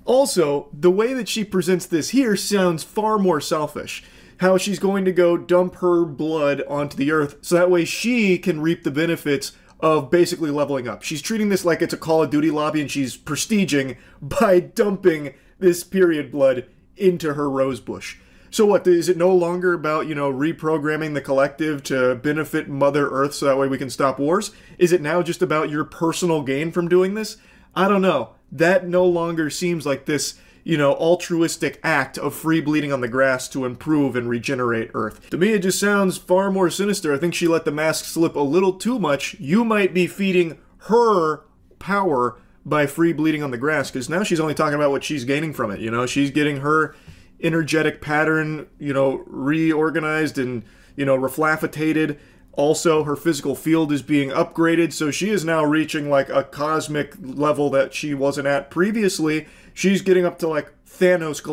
[SPEAKER 1] Also, the way that she presents this here sounds far more selfish. How she's going to go dump her blood onto the earth so that way she can reap the benefits of basically leveling up. She's treating this like it's a Call of Duty lobby, and she's prestiging by dumping this period blood into her rose bush. So what, is it no longer about, you know, reprogramming the collective to benefit Mother Earth so that way we can stop wars? Is it now just about your personal gain from doing this? I don't know. That no longer seems like this, you know, altruistic act of free bleeding on the grass to improve and regenerate Earth. To me, it just sounds far more sinister. I think she let the mask slip a little too much. You might be feeding her power by free bleeding on the grass, because now she's only talking about what she's gaining from it. You know, she's getting her energetic pattern, you know, reorganized and, you know, reflaffitated. Also, her physical field is being upgraded, so she is now reaching like a cosmic level that she wasn't at previously. She's getting up to like Thanos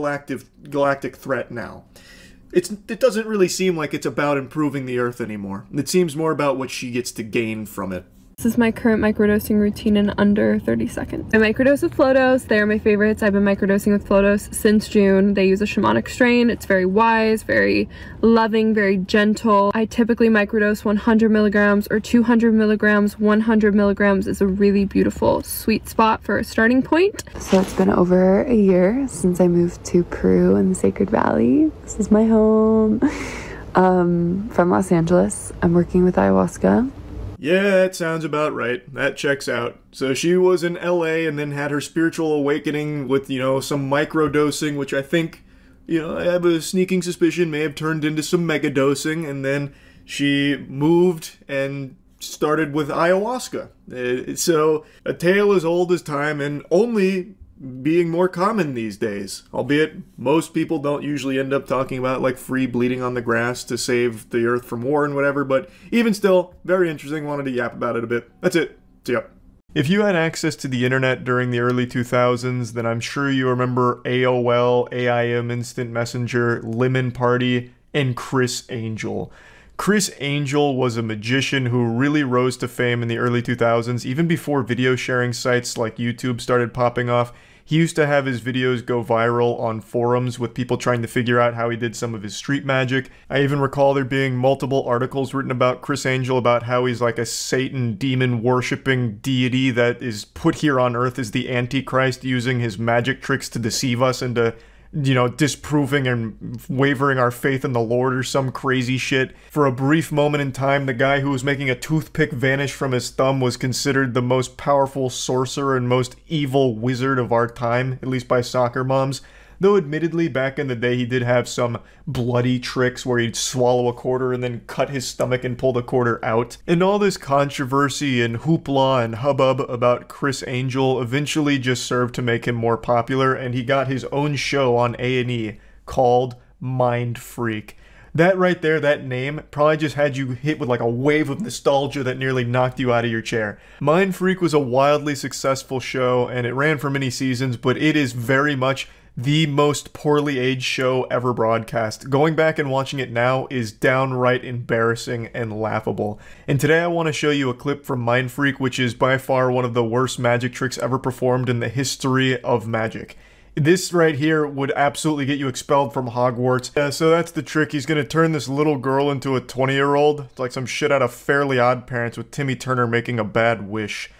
[SPEAKER 1] galactic threat now. It doesn't really seem like it's about improving the Earth anymore. It seems more about what she gets to gain from it.
[SPEAKER 11] This is my current microdosing routine in under 30 seconds. I microdose with Flodos. They are my favorites. I've been microdosing with Flodos since June. They use a shamanic strain. It's very wise, very loving, very gentle. I typically microdose 100 milligrams or 200 milligrams. 100 milligrams is a really beautiful sweet spot for a starting point. So it's been over a year since I moved to Peru in the Sacred Valley. This is my home. From Los Angeles. I'm working with ayahuasca.
[SPEAKER 1] Yeah, that sounds about right. That checks out. So she was in LA and then had her spiritual awakening with, you know, some microdosing, which I think, you know, I have a sneaking suspicion may have turned into some megadosing, and then she moved and started with ayahuasca. So a tale as old as time and only being more common these days, albeit most people don't usually end up talking about like free bleeding on the grass to save the earth from war and whatever, but even still, very interesting. Wanted to yap about it a bit. That's it. See ya. If you had access to the internet during the early 2000s, then I'm sure you remember AOL, AIM Instant Messenger, Lemon Party, and Criss Angel. Criss Angel was a magician who really rose to fame in the early 2000s, even before video sharing sites like YouTube started popping off. He used to have his videos go viral on forums with people trying to figure out how he did some of his street magic. I even recall there being multiple articles written about Criss Angel about how he's like a Satan demon-worshipping deity that is put here on Earth as the Antichrist, using his magic tricks to deceive us into, you know, disproving and wavering our faith in the Lord or some crazy shit. For a brief moment in time, the guy who was making a toothpick vanish from his thumb was considered the most powerful sorcerer and most evil wizard of our time, at least by soccer moms. Though admittedly, back in the day, he did have some bloody tricks where he'd swallow a quarter and then cut his stomach and pull the quarter out. And all this controversy and hoopla and hubbub about Criss Angel eventually just served to make him more popular, and he got his own show on A&E called Mind Freak. That right there, that name, probably just had you hit with like a wave of nostalgia that nearly knocked you out of your chair. Mind Freak was a wildly successful show, and it ran for many seasons, but it is very much the most poorly aged show ever broadcast. Going back and watching it now is downright embarrassing and laughable. And today I want to show you a clip from Mind Freak, which is by far one of the worst magic tricks ever performed in the history of magic. This right here would absolutely get you expelled from Hogwarts. So that's the trick. He's going to turn this little girl into a 20-year-old. It's like some shit out of Fairly Odd Parents with Timmy Turner making a bad wish.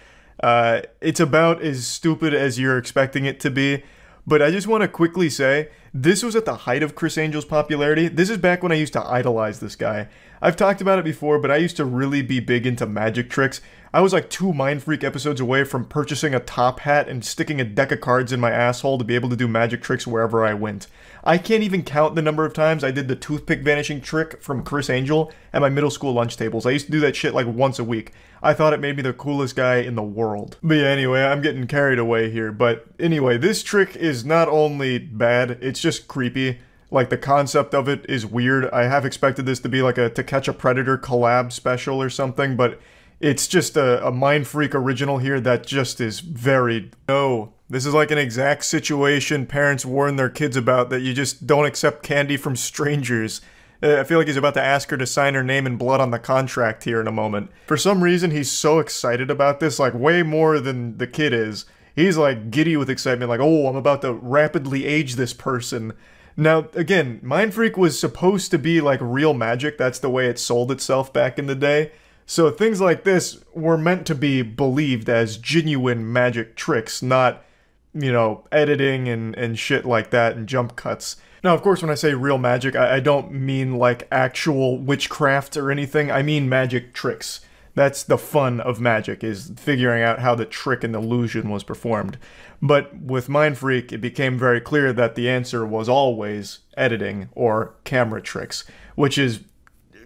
[SPEAKER 1] It's about as stupid as you're expecting it to be. But I just want to quickly say, this was at the height of Criss Angel's popularity. This is back when I used to idolize this guy. I've talked about it before, but I used to really be big into magic tricks. I was like 2 Mind Freak episodes away from purchasing a top hat and sticking a deck of cards in my asshole to be able to do magic tricks wherever I went. I can't even count the number of times I did the toothpick vanishing trick from Criss Angel at my middle school lunch tables. I used to do that shit like once a week. I thought it made me the coolest guy in the world. But yeah, anyway, I'm getting carried away here. But anyway, this trick is not only bad, it's just creepy. Like, the concept of it is weird. I have expected this to be like a To Catch a Predator collab special or something, but it's just a Mind Freak original here that just is very... No. This is like an exact situation parents warn their kids about, that you just don't accept candy from strangers. I feel like he's about to ask her to sign her name in blood on the contract here in a moment. For some reason, he's so excited about this, like way more than the kid is. He's like giddy with excitement, like, oh, I'm about to rapidly age this person. Now, again, Mind Freak was supposed to be like real magic. That's the way it sold itself back in the day. So things like this were meant to be believed as genuine magic tricks, not, you know, editing and shit like that and jump cuts. Now, of course, when I say real magic, I don't mean like actual witchcraft or anything. I mean magic tricks. That's the fun of magic, is figuring out how the trick and illusion was performed. But with Mind Freak, it became very clear that the answer was always editing or camera tricks, which is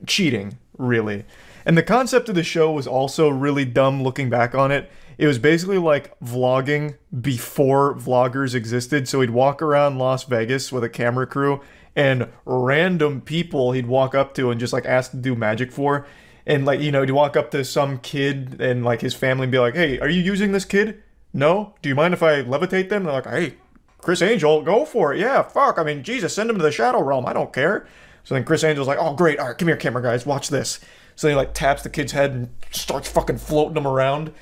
[SPEAKER 1] cheating, really. And the concept of the show was also really dumb looking back on it. It was basically like vlogging before vloggers existed. So he'd walk around Las Vegas with a camera crew, and random people he'd walk up to and just like ask to do magic for. And like, you know, he'd walk up to some kid and like his family and be like, hey, are you using this kid? No? Do you mind if I levitate them? And they're like, hey, Chris Angel, go for it. Yeah, fuck. I mean, Jesus, send him to the Shadow Realm. I don't care. So then Chris Angel's like, oh, great. All right, come here, camera guys. Watch this. So he like taps the kid's head and starts fucking floating him around.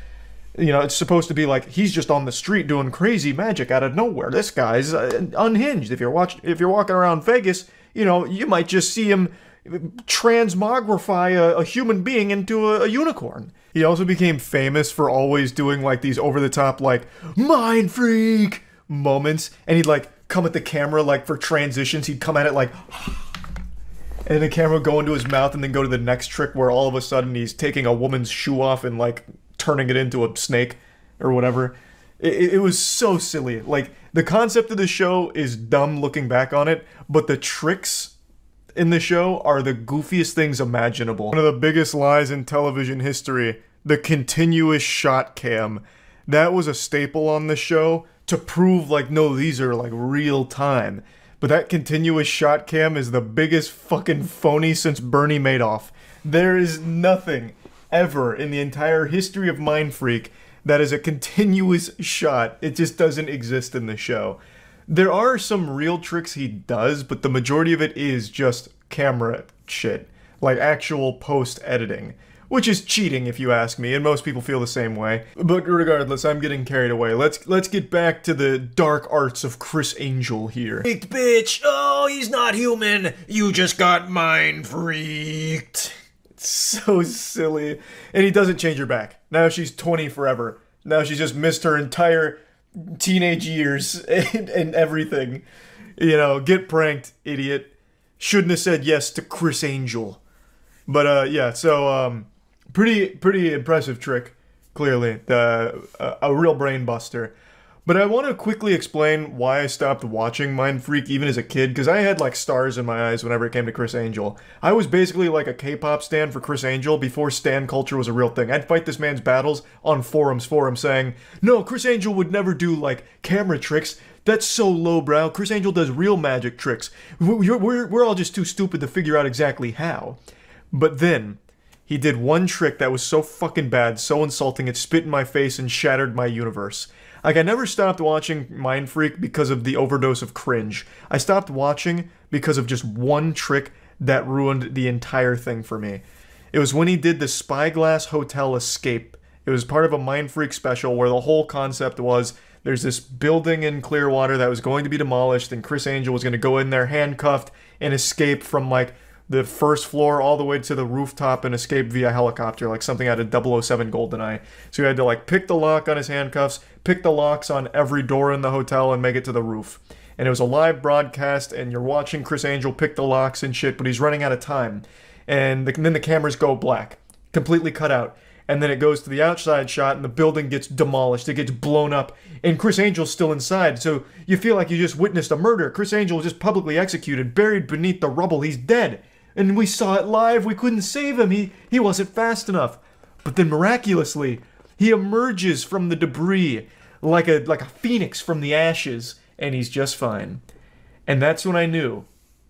[SPEAKER 1] You know, it's supposed to be like he's just on the street doing crazy magic out of nowhere. This guy's unhinged. If you're walking around Vegas, you know, you might just see him transmogrify a human being into a unicorn. He also became famous for always doing like these over-the-top like Mind Freak moments, and he'd like come at the camera like for transitions. He'd come at it like, and the camera would go into his mouth and then go to the next trick where all of a sudden he's taking a woman's shoe off and like turning it into a snake or whatever. It was so silly. Like, the concept of the show is dumb looking back on it, but the tricks in the show are the goofiest things imaginable. One of the biggest lies in television history, the continuous shot cam. That was a staple on the show to prove like, no, these are like real time. But that continuous shot cam is the biggest fucking phony since Bernie Madoff. There is nothing ever in the entire history of Mind Freak that is a continuous shot. It just doesn't exist in the show. There are some real tricks he does, but the majority of it is just camera shit, like actual post-editing, which is cheating if you ask me, and most people feel the same way. But regardless, I'm getting carried away. Let's get back to the dark arts of Chris Angel here. Freaked bitch! Oh, he's not human! You just got mind freaked! It's so silly. And he doesn't change her back. Now she's 20 forever. Now she's just missed her entire teenage years and everything. You know, get pranked, idiot. Shouldn't have said yes to Chris Angel. But yeah, so pretty impressive trick, clearly. A real brain buster. But I want to quickly explain why I stopped watching Mind Freak even as a kid, because I had like stars in my eyes whenever it came to Chris Angel. I was basically like a K-pop stan for Chris Angel before stan culture was a real thing. I'd fight this man's battles on forums for him saying, no, Chris Angel would never do like camera tricks. That's so lowbrow. Chris Angel does real magic tricks. We're all just too stupid to figure out exactly how. But then he did one trick that was so fucking bad, so insulting, it spit in my face and shattered my universe. Like, I never stopped watching Mind Freak because of the overdose of cringe. I stopped watching because of just one trick that ruined the entire thing for me. It was when he did the Spyglass Hotel escape. It was part of a Mind Freak special where the whole concept was there's this building in Clearwater that was going to be demolished, and Chris Angel was going to go in there handcuffed and escape from, like, the first floor all the way to the rooftop and escape via helicopter, like something out of 007 GoldenEye. So he had to like pick the lock on his handcuffs, pick the locks on every door in the hotel, and make it to the roof. And it was a live broadcast, and you're watching Chris Angel pick the locks and shit, but he's running out of time. And then the cameras go black, completely cut out. And then it goes to the outside shot, and the building gets demolished. It gets blown up, and Chris Angel's still inside. So you feel like you just witnessed a murder. Chris Angel was just publicly executed, buried beneath the rubble. He's dead. And we saw it live. We couldn't save him. He wasn't fast enough. But then miraculously, he emerges from the debris like a phoenix from the ashes, and he's just fine. And that's when I knew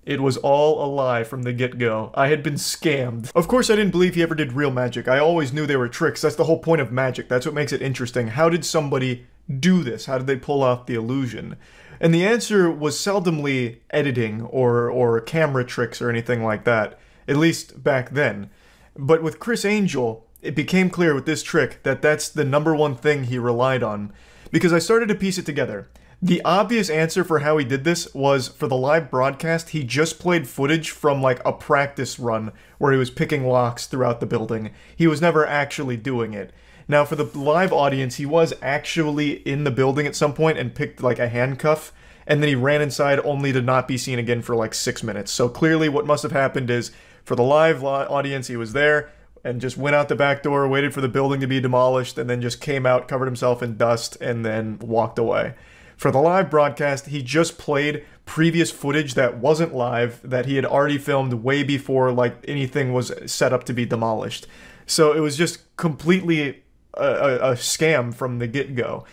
[SPEAKER 1] It was all a lie from the get-go. I had been scammed. Of course, I didn't believe he ever did real magic. I always knew they were tricks. That's the whole point of magic. That's what makes it interesting. How did somebody do this? How did they pull off the illusion? And the answer was seldomly editing or camera tricks or anything like that, at least back then. But with Criss Angel, it became clear with this trick that that's the #1 thing he relied on, because I started to piece it together. The obvious answer for how he did this was, for the live broadcast, he just played footage from like a practice run where he was picking locks throughout the building. He was never actually doing it. Now, for the live audience, he was actually in the building at some point and picked, like, a handcuff, and then he ran inside only to not be seen again for, like, 6 minutes. So clearly what must have happened is, for the live audience, he was there and just went out the back door, waited for the building to be demolished, and then just came out, covered himself in dust, and then walked away. For the live broadcast, he just played previous footage that wasn't live, that he had already filmed way before, like, anything was set up to be demolished. So it was just completely a scam from the get-go.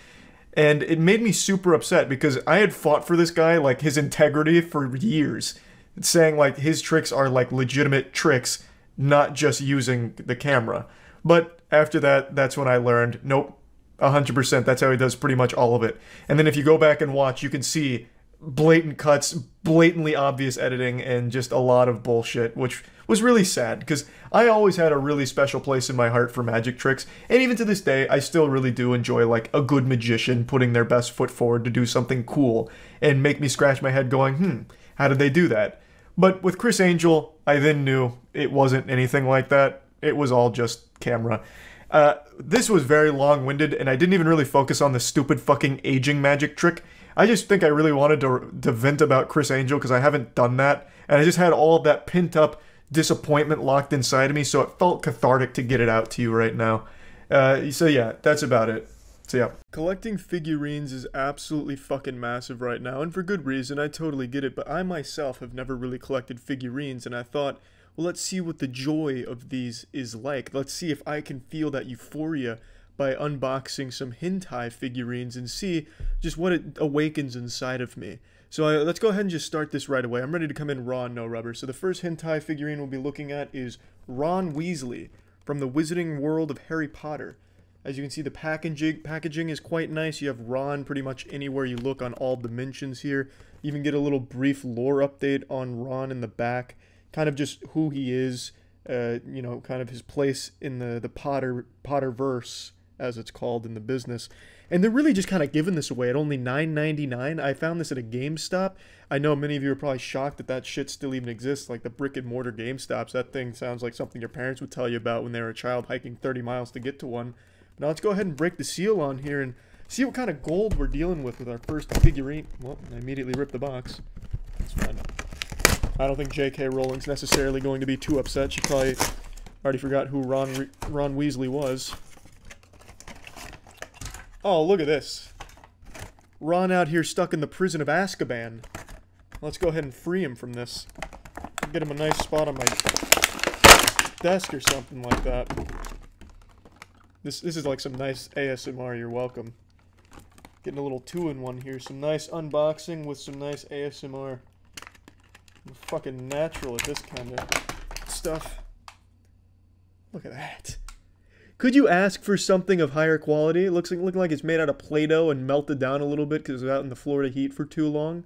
[SPEAKER 1] And it made me super upset because I had fought for this guy, like, his integrity for years, saying, like, his tricks are, like, legitimate tricks, not just using the camera. But after that, that's when I learned, nope, 100%, that's how he does pretty much all of it. And then if you go back and watch, you can see blatant cuts, blatantly obvious editing, and just a lot of bullshit, which was really sad, because I always had a really special place in my heart for magic tricks, and even to this day, I still really do enjoy, like, a good magician putting their best foot forward to do something cool, and make me scratch my head going, how did they do that? But with Criss Angel, I then knew it wasn't anything like that. It was all just camera. This was very long-winded, and I didn't even really focus on the stupid fucking aging magic trick. I just think I really wanted to vent about Criss Angel, because I haven't done that, and I just had all of that pent-up disappointment locked inside of me, so it felt cathartic to get it out to you right now. So yeah, that's about it. So yeah. Collecting figurines is absolutely fucking massive right now, and for good reason. I totally get it, but I myself have never really collected figurines, and I thought, well, let's see what the joy of these is like. Let's see if I can feel that euphoria by unboxing some hentai figurines and see just what it awakens inside of me. So let's go ahead and just start this right away. I'm ready to come in raw, no rubber. So the first hentai figurine we'll be looking at is Ron Weasley from the Wizarding World of Harry Potter. As you can see, the packaging is quite nice. You have Ron pretty much anywhere you look on all dimensions here. You even get a little brief lore update on Ron in the back. Kind of just who he is, you know, kind of his place in the Potterverse, as it's called in the business. And they're really just kind of giving this away at only $9.99. I found this at a GameStop. I know many of you are probably shocked that that shit still even exists, like the brick-and-mortar GameStops. That thing sounds like something your parents would tell you about when they were a child hiking 30 miles to get to one. Now let's go ahead and break the seal on here and see what kind of gold we're dealing with our first figurine. Well, I immediately ripped the box. That's fine. I don't think J.K. Rowling's necessarily going to be too upset. She probably already forgot who Ron Weasley was. Oh, look at this. Ron out here stuck in the prison of Azkaban. Let's go ahead and free him from this. Get him a nice spot on my desk or something like that. This is like some nice ASMR, you're welcome. Getting a little 2-in-1 here. Some nice unboxing with some nice ASMR. I'm fucking natural at this kind of stuff. Look at that. Could you ask for something of higher quality? It looking like it's made out of Play-Doh and melted down a little bit because it was out in the Florida heat for too long.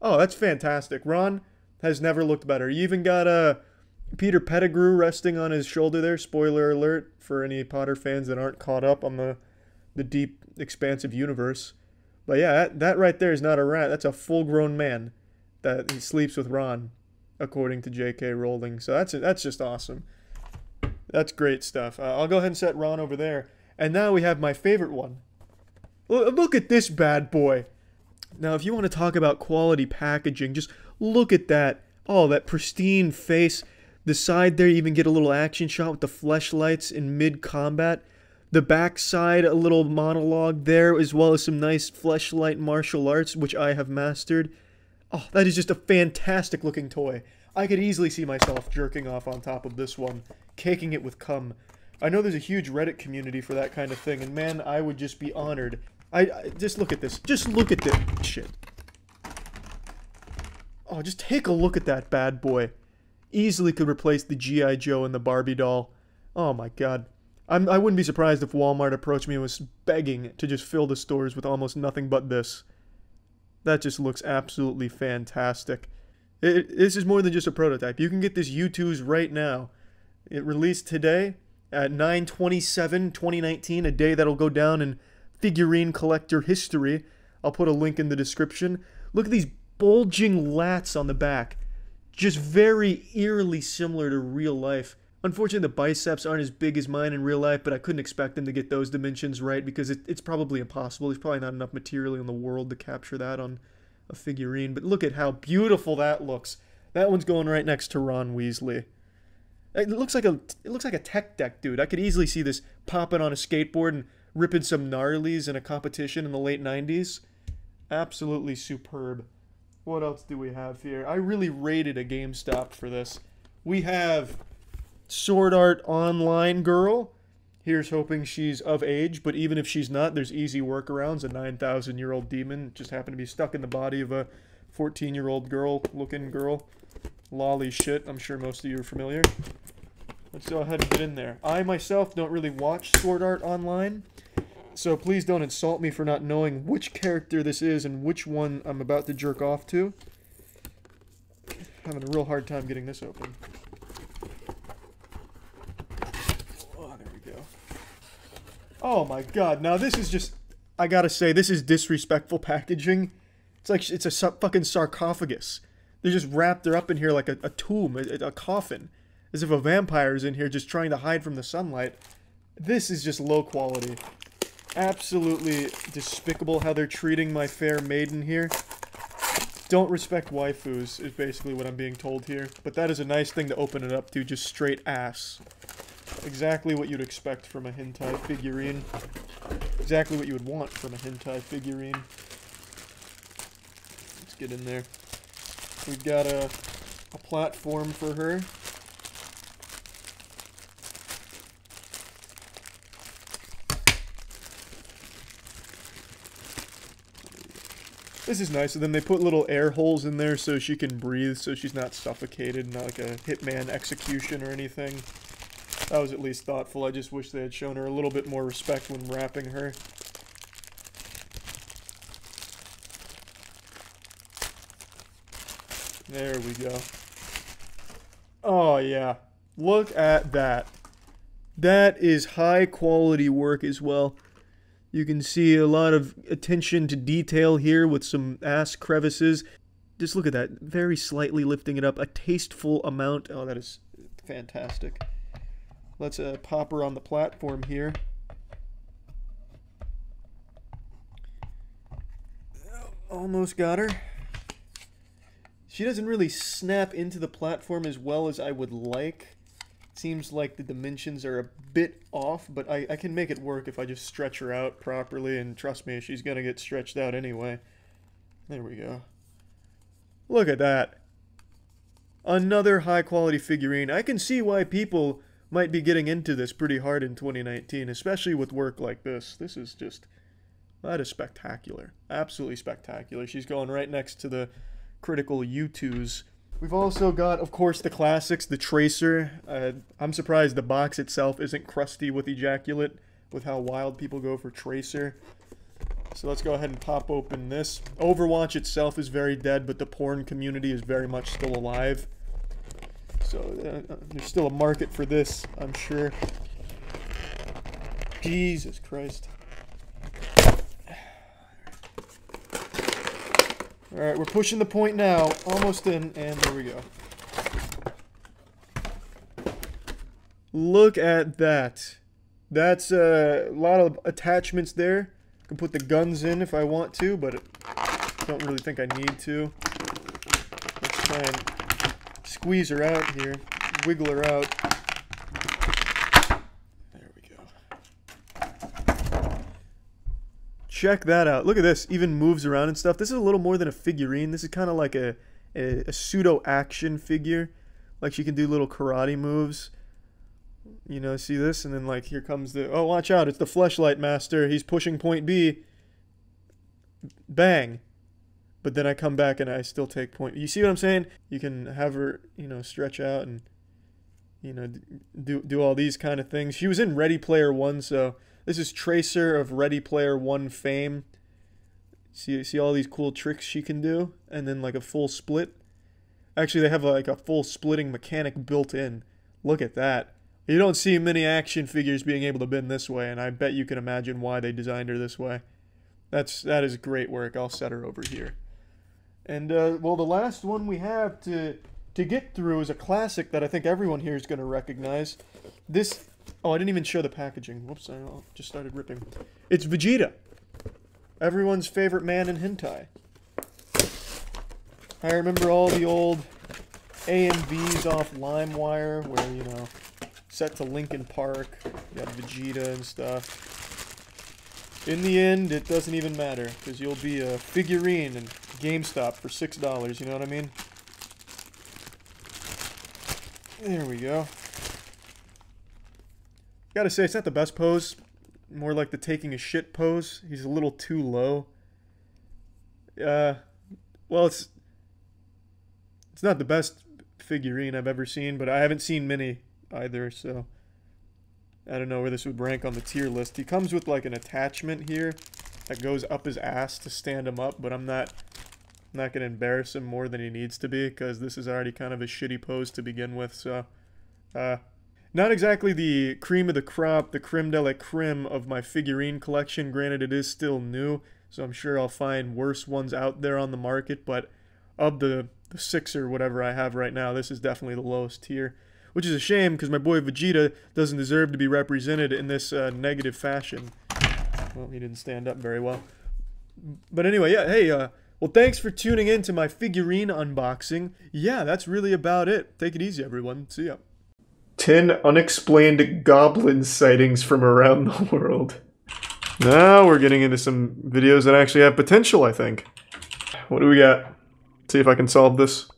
[SPEAKER 1] Oh, that's fantastic. Ron has never looked better. You even got Peter Pettigrew resting on his shoulder there. Spoiler alert for any Potter fans that aren't caught up on the deep, expansive universe. But yeah, that right there is not a rat. That's a full-grown man that he sleeps with Ron, according to J.K. Rowling. So that's just awesome. That's great stuff. I'll go ahead and set Ron over there. And now we have my favorite one. Look at this bad boy. Now, if you want to talk about quality packaging, just look at that. Oh, that pristine face. The side there, you even get a little action shot with the fleshlights in mid-combat. The back side, a little monologue there, as well as some nice fleshlight martial arts, which I have mastered. Oh, that is just a fantastic looking toy. I could easily see myself jerking off on top of this one, caking it with cum. I know there's a huge Reddit community for that kind of thing, and man, I would just be honored. I just look at this. Just look at this shit. Oh, just take a look at that bad boy. Easily could replace the G.I. Joe and the Barbie doll. Oh my god. I wouldn't be surprised if Walmart approached me and was begging to just fill the stores with almost nothing but this. That just looks absolutely fantastic. This is more than just a prototype. You can get this U2's right now. It released today at 9/27/2019, a day that'll go down in figurine collector history. I'll put a link in the description. Look at these bulging lats on the back. Just very eerily similar to real life. Unfortunately, the biceps aren't as big as mine in real life, but I couldn't expect them to get those dimensions right because it's probably impossible. There's probably not enough material in the world to capture that on a figurine. But look at how beautiful that looks. That one's going right next to Ron Weasley. It looks like a tech deck, dude. I could easily see this popping on a skateboard and ripping some gnarlies in a competition in the late 90s. Absolutely superb. What else do we have here? I really rated a GameStop for this. We have Sword Art Online girl. Here's hoping she's of age, but even if she's not, there's easy workarounds. A 9,000-year-old demon just happened to be stuck in the body of a 14-year-old looking girl. Lolly shit, I'm sure most of you are familiar. Let's go ahead and get in there. I myself don't really watch Sword Art Online, so please don't insult me for not knowing which character this is and which one I'm about to jerk off to. Having a real hard time getting this open. Oh, there we go. Oh my god, now this is just... I gotta say, this is disrespectful packaging. It's like it's a fucking sarcophagus. They just wrapped her up in here like a tomb, a coffin. As if a vampire is in here just trying to hide from the sunlight. This is just low quality. Absolutely despicable how they're treating my fair maiden here. Don't respect waifus is basically what I'm being told here. But that is a nice thing to open it up to, just straight ass. Exactly what you'd expect from a hentai figurine. Exactly what you would want from a hentai figurine. Let's get in there. We've got a platform for her. This is nice, and then they put little air holes in there so she can breathe, so she's not suffocated, not like a Hitman execution or anything. That was at least thoughtful. I just wish they had shown her a little bit more respect when wrapping her. There we go. Oh, yeah. Look at that. That is high quality work as well. You can see a lot of attention to detail here with some ass crevices. Just look at that. Very slightly lifting it up. A tasteful amount. Oh, that is fantastic. Let's pop her on the platform here. Almost got her. She doesn't really snap into the platform as well as I would like. Seems like the dimensions are a bit off, but I can make it work if I just stretch her out properly, and trust me, she's gonna get stretched out anyway. There we go. Look at that. Another high-quality figurine. I can see why people might be getting into this pretty hard in 2019, especially with work like this. This is just... that is spectacular. Absolutely spectacular. She's going right next to the critical U2s. We've also got, of course, the classics, the Tracer. I'm surprised the box itself isn't crusty with ejaculate, with how wild people go for Tracer. So let's go ahead and pop open this. Overwatch itself is very dead, but the porn community is very much still alive. So there's still a market for this, I'm sure. Jesus Christ. Alright, we're pushing the point now. Almost in, and there we go. Look at that. That's a lot of attachments there. I can put the guns in if I want to, but I don't really think I need to. Let's try and squeeze her out here. Wiggle her out. There we go. Check that out. Look at this. Even moves around and stuff. This is a little more than a figurine. This is kind of like a pseudo-action figure. Like she can do little karate moves. You know, see this? And then, like, here comes the... oh, watch out. It's the Fleshlight Master. He's pushing point B. Bang. but then I come back and I still take point. You see what I'm saying? You can have her, you know, stretch out and, you know, do all these kind of things. She was in Ready Player One, so this is Tracer of Ready Player One fame. See all these cool tricks she can do, and then like a full split. Actually, they have like a full splitting mechanic built in. Look at that. You don't see many action figures being able to bend this way, and I bet you can imagine why they designed her this way. That is great work. I'll set her over here. And well, the last one we have to get through is a classic that I think everyone here is going to recognize. This, oh, I didn't even show the packaging. Whoops, I just started ripping. It's Vegeta. Everyone's favorite man in hentai. I remember all the old AMVs off LimeWire where, you know, set to Linkin Park, you got Vegeta and stuff. In the end, it doesn't even matter, because you'll be a figurine in GameStop for $6, you know what I mean? There we go. Gotta say, it's not the best pose. More like the taking a shit pose. He's a little too low. Well, it's not the best figurine I've ever seen, but I haven't seen many either, so I don't know where this would rank on the tier list. He comes with like an attachment here that goes up his ass to stand him up, but I'm not going to embarrass him more than he needs to be, because this is already kind of a shitty pose to begin with, so not exactly the cream of the crop, the creme de la creme of my figurine collection. Granted, it is still new, so I'm sure I'll find worse ones out there on the market, but of the 6 or whatever I have right now, this is definitely the lowest tier. Which is a shame, because my boy Vegeta doesn't deserve to be represented in this negative fashion. Well, he didn't stand up very well. But anyway, yeah, hey, well, thanks for tuning in to my figurine unboxing. Yeah, that's really about it. Take it easy, everyone. See ya. 10 unexplained goblin sightings from around the world. Now we're getting into some videos that actually have potential, I think. What do we got? See if I can solve this.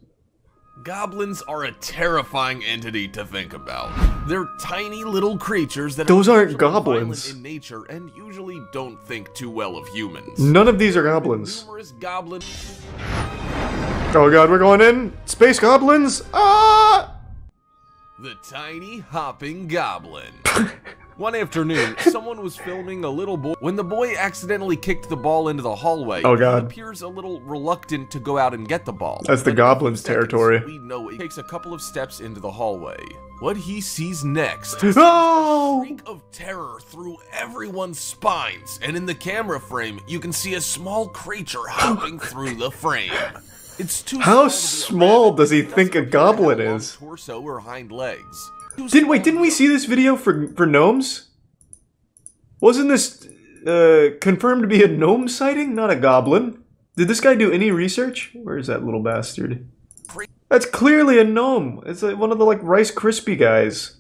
[SPEAKER 12] Goblins are a terrifying entity to think about. They're tiny little creatures that
[SPEAKER 1] those
[SPEAKER 12] are
[SPEAKER 1] aren't goblins
[SPEAKER 12] in nature and usually don't think too well of humans.
[SPEAKER 1] None of these are goblins.
[SPEAKER 12] Numerous goblins.
[SPEAKER 1] Oh god, we're going in. Space goblins. Ah!
[SPEAKER 12] The tiny hopping goblin. One afternoon, someone was filming a little boy when the boy accidentally kicked the ball into the hallway.
[SPEAKER 1] Oh god.
[SPEAKER 12] He appears a little reluctant to go out and get the ball.
[SPEAKER 1] That's the goblins' territory.
[SPEAKER 12] We know he takes a couple of steps into the hallway. What he sees next
[SPEAKER 1] oh!
[SPEAKER 12] a shriek of terror through everyone's spines, and in the camera frame, you can see a small creature hopping through the frame. It's too
[SPEAKER 1] How small does he think a goblin is?
[SPEAKER 12] Torso or hind legs.
[SPEAKER 1] Didn't we see this video for gnomes? Wasn't this confirmed to be a gnome sighting, not a goblin? Did this guy do any research? Where is that little bastard? That's clearly a gnome. It's like one of the like Rice Krispie guys.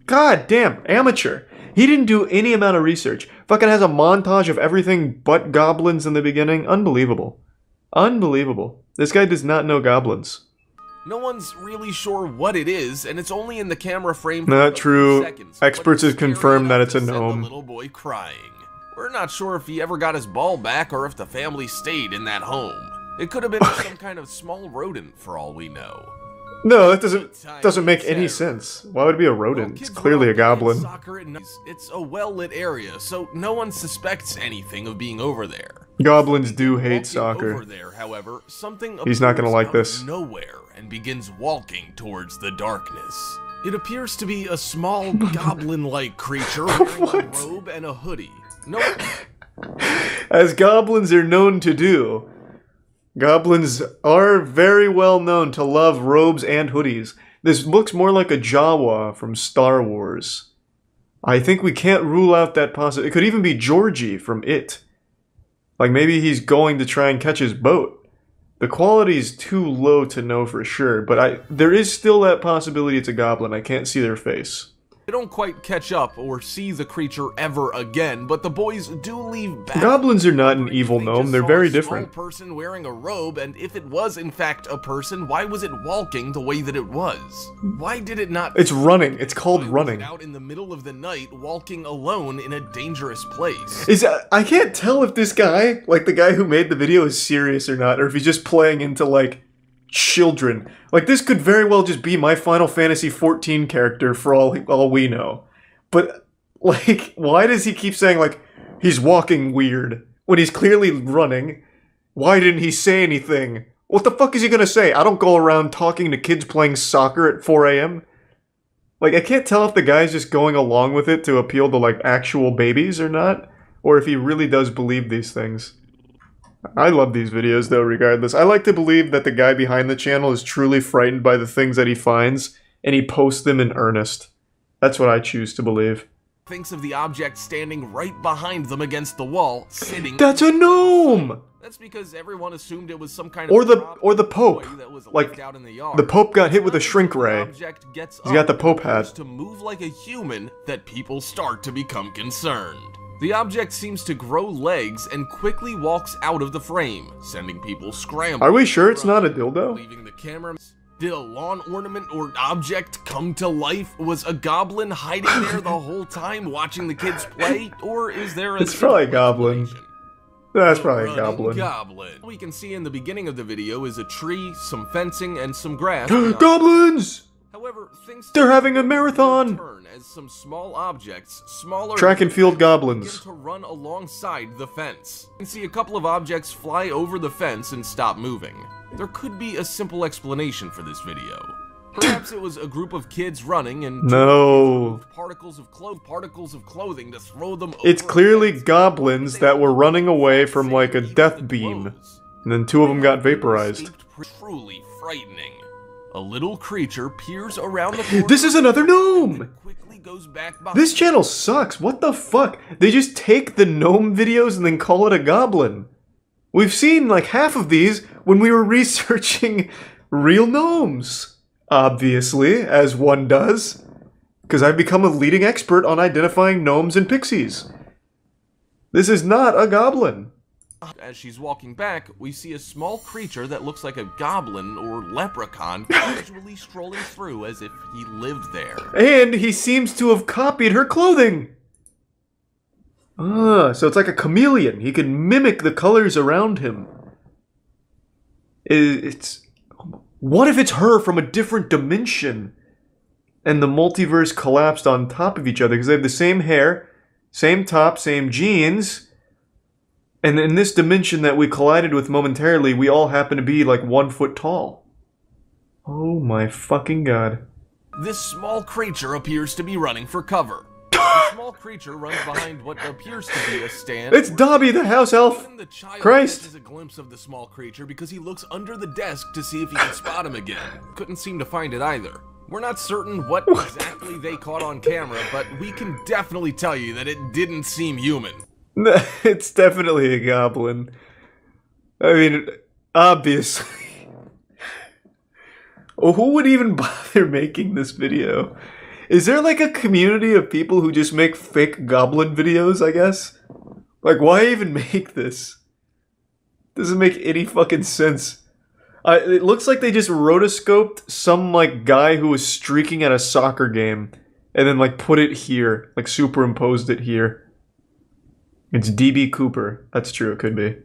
[SPEAKER 1] God damn, amateur. He didn't do any amount of research. Fucking has a montage of everything but goblins in the beginning. Unbelievable. Unbelievable. This guy does not know goblins.
[SPEAKER 12] No one's really sure what it is, and it's only in the camera frame for
[SPEAKER 1] not true.
[SPEAKER 12] Seconds,
[SPEAKER 1] Experts have confirmed that it's a gnome.
[SPEAKER 12] The little boy crying. We're not sure if he ever got his ball back or if the family stayed in that home. It could have been some kind of small rodent for all we know.
[SPEAKER 1] No, that doesn't make any sense. Why would it be a rodent? It's clearly a goblin.
[SPEAKER 12] It's a well-lit area, so no one suspects anything of being over there.
[SPEAKER 1] Goblins do hate soccer.
[SPEAKER 12] Over there, however, something
[SPEAKER 1] he's not gonna like this.
[SPEAKER 12] Nowhere and begins walking towards the darkness. It appears to be a small goblin-like creature wearing a robe and a hoodie. No,
[SPEAKER 1] as goblins are known to do. Goblins are very well known to love robes and hoodies. This looks more like a Jawa from Star Wars. I think we can't rule out that possibility. It could even be Georgie from It. Like maybe he's going to try and catch his boat. The quality's too low to know for sure, but there is still that possibility it's a goblin. I can't see their face.
[SPEAKER 12] They don't quite catch up or see the creature ever again, but the boys do leave back.
[SPEAKER 1] Goblins are not an evil gnome, they're very different.
[SPEAKER 12] A small person wearing a robe, and if it was in fact a person, why was it walking the way that it was? Why did it not...
[SPEAKER 1] It's running. It's called running.
[SPEAKER 12] Out in the middle of the night, walking alone in a dangerous place.
[SPEAKER 1] I can't tell if this guy, like the guy who made the video, is serious or not, or if he's just playing into, like, children. Like, this could very well just be my Final Fantasy XIV character for all we know. But, like, why does he keep saying, like, he's walking weird when he's clearly running? Why didn't he say anything? What the fuck is he gonna say? I don't go around talking to kids playing soccer at 4 a.m.? Like, I can't tell if the guy's just going along with it to appeal to, like, actual babies or not, or if he really does believe these things. I love these videos, though, regardless. I like to believe that the guy behind the channel is truly frightened by the things that he finds, and he posts them in earnest. That's what I choose to believe.
[SPEAKER 12] Thinks of the object standing right behind them against the wall, sitting...
[SPEAKER 1] That's a gnome!
[SPEAKER 12] That's because everyone assumed it was some kind
[SPEAKER 1] of... Or the Pope. Like, the Pope got hit with a shrink ray. He's got the Pope hat.
[SPEAKER 12] To move like a human, that people start to become concerned. The object seems to grow legs and quickly walks out of the frame, sending people scrambling.
[SPEAKER 1] Are we sure it's not a dildo?
[SPEAKER 12] Leaving the camera. Did a lawn ornament or object come to life? Was a goblin hiding there the whole time watching the kids play? Or is there a...
[SPEAKER 1] It's probably a goblin. That's probably a goblin.
[SPEAKER 12] What we can see in the beginning of the video is a tree, some fencing, and some grass.
[SPEAKER 1] Goblins!
[SPEAKER 12] However, things
[SPEAKER 1] they're having a marathon!
[SPEAKER 12] As some small objects, smaller
[SPEAKER 1] track and field goblins,
[SPEAKER 12] begin to run alongside the fence. You can see a couple of objects fly over the fence and stop moving. There could be a simple explanation for this video. Perhaps it was a group of kids running and particles of clothing to throw them over.
[SPEAKER 1] It's clearly goblins that were running away from like a death beam, and then two of them got vaporized.
[SPEAKER 12] Truly frightening. A little creature peers around the corner.
[SPEAKER 1] This is another gnome! This channel sucks. What the fuck? They just take the gnome videos and then call it a goblin. We've seen like half of these when we were researching real gnomes. Obviously, as one does. Because I've become a leading expert on identifying gnomes and pixies. This is not a goblin.
[SPEAKER 12] As she's walking back, we see a small creature that looks like a goblin or leprechaun casually strolling through as if he lived there.
[SPEAKER 1] And he seems to have copied her clothing! Ah, so it's like a chameleon. He can mimic the colors around him. What if it's her from a different dimension? And the multiverse collapsed on top of each other because they have the same hair, same top, same jeans. And in this dimension that we collided with momentarily, we all happen to be like 1 foot tall. Oh my fucking god.
[SPEAKER 12] This small creature appears to be running for cover. The small creature runs behind what appears to be a stand.
[SPEAKER 1] It's Dobby, the house elf!
[SPEAKER 12] The child
[SPEAKER 1] Christ!
[SPEAKER 12] catches a glimpse of the small creature because he looks under the desk to see if he can spot him again. Couldn't seem to find it either. We're not certain what exactly they caught on camera, but we can definitely tell you that it didn't seem human.
[SPEAKER 1] It's definitely a goblin. I mean, obviously. Who would even bother making this video? Is there like a community of people who just make fake goblin videos, I guess? Like, why even make this? Doesn't make any fucking sense. It looks like they just rotoscoped some, like, guy who was streaking at a soccer game, and then, like, put it here. Like, superimposed it here. It's DB Cooper. That's true, it could be.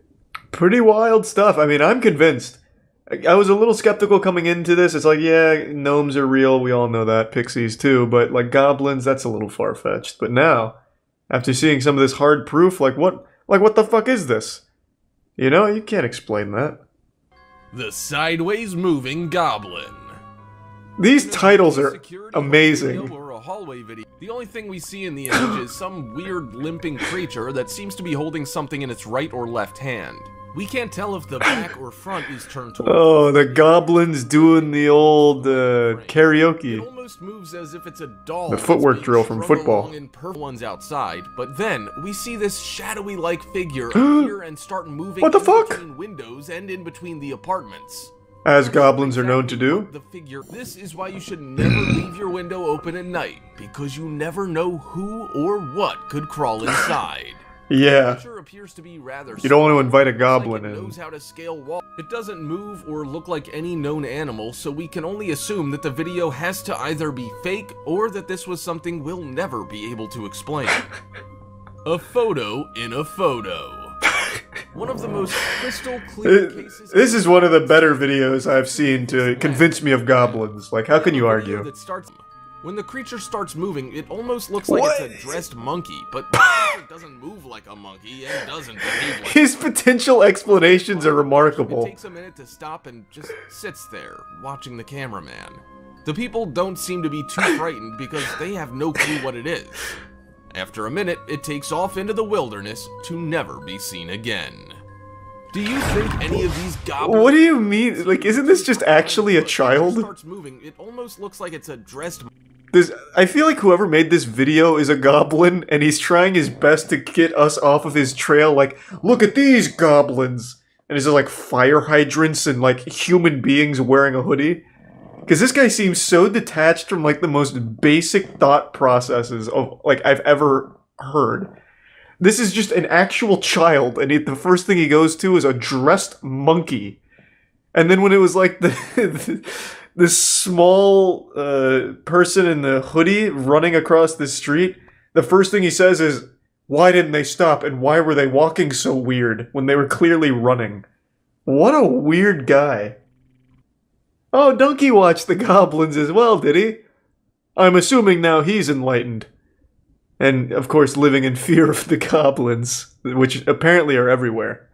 [SPEAKER 1] Pretty wild stuff. I mean, I'm convinced. I was a little skeptical coming into this. It's like, yeah, gnomes are real. We all know that. Pixies, too. But, like, goblins, that's a little far-fetched. But now, after seeing some of this hard proof, like, what the fuck is this? You know, you can't explain that.
[SPEAKER 12] The Sideways Moving Goblin.
[SPEAKER 1] These titles are amazing.
[SPEAKER 12] Or a hallway video. The only thing we see in the image is some weird limping creature that seems to be holding something in its right or left hand. We can't tell if the back or front is turned towards.
[SPEAKER 1] Oh, the goblins doing the old karaoke.
[SPEAKER 12] It almost moves as if it's a doll.
[SPEAKER 1] The footwork drill from football.
[SPEAKER 12] One's outside, but then we see this shadowy-like figure appear and start moving
[SPEAKER 1] what the fuck?
[SPEAKER 12] between windows and in between the apartments.
[SPEAKER 1] As goblins are known to do.
[SPEAKER 12] The figure. This is why you should never leave your window open at night, because you never know who or what could crawl inside.
[SPEAKER 1] Yeah.
[SPEAKER 12] Appears to be rather
[SPEAKER 1] you don't want to invite a goblin
[SPEAKER 12] like
[SPEAKER 1] in.
[SPEAKER 12] Knows how to scale walls. It doesn't move or look like any known animal, so we can only assume that the video has to either be fake or that this was something we'll never be able to explain. A photo in a photo. One of the most crystal clear cases.
[SPEAKER 1] This is one of the better videos I've seen to convince me of goblins. Like, how can you argue?
[SPEAKER 12] When the creature starts moving, it almost looks like it's a dressed monkey, but it doesn't move like a monkey and doesn't behave like
[SPEAKER 1] His potential explanations are remarkable.
[SPEAKER 12] It takes a minute to stop and just sits there, watching the cameraman. The people don't seem to be too frightened because they have no clue what it is. After a minute, it takes off into the wilderness to never be seen again. Do you think any of these goblins...
[SPEAKER 1] What do you mean? Like, isn't this just actually a child?
[SPEAKER 12] Starts moving, it almost looks like it's a dressed...
[SPEAKER 1] I feel like whoever made this video is a goblin, and he's trying his best to get us off of his trail, like, look at these goblins! And there's like fire hydrants and like human beings wearing a hoodie. Because this guy seems so detached from like the most basic thought processes of like I've ever heard. This is just an actual child, and the first thing he goes to is a dressed monkey. And then when it was like this small person in the hoodie running across the street, the first thing he says is, why didn't they stop, and why were they walking so weird when they were clearly running? What a weird guy. Oh, Donkey watched the goblins as well, did he? I'm assuming now he's enlightened. And, of course, living in fear of the goblins, which apparently are everywhere.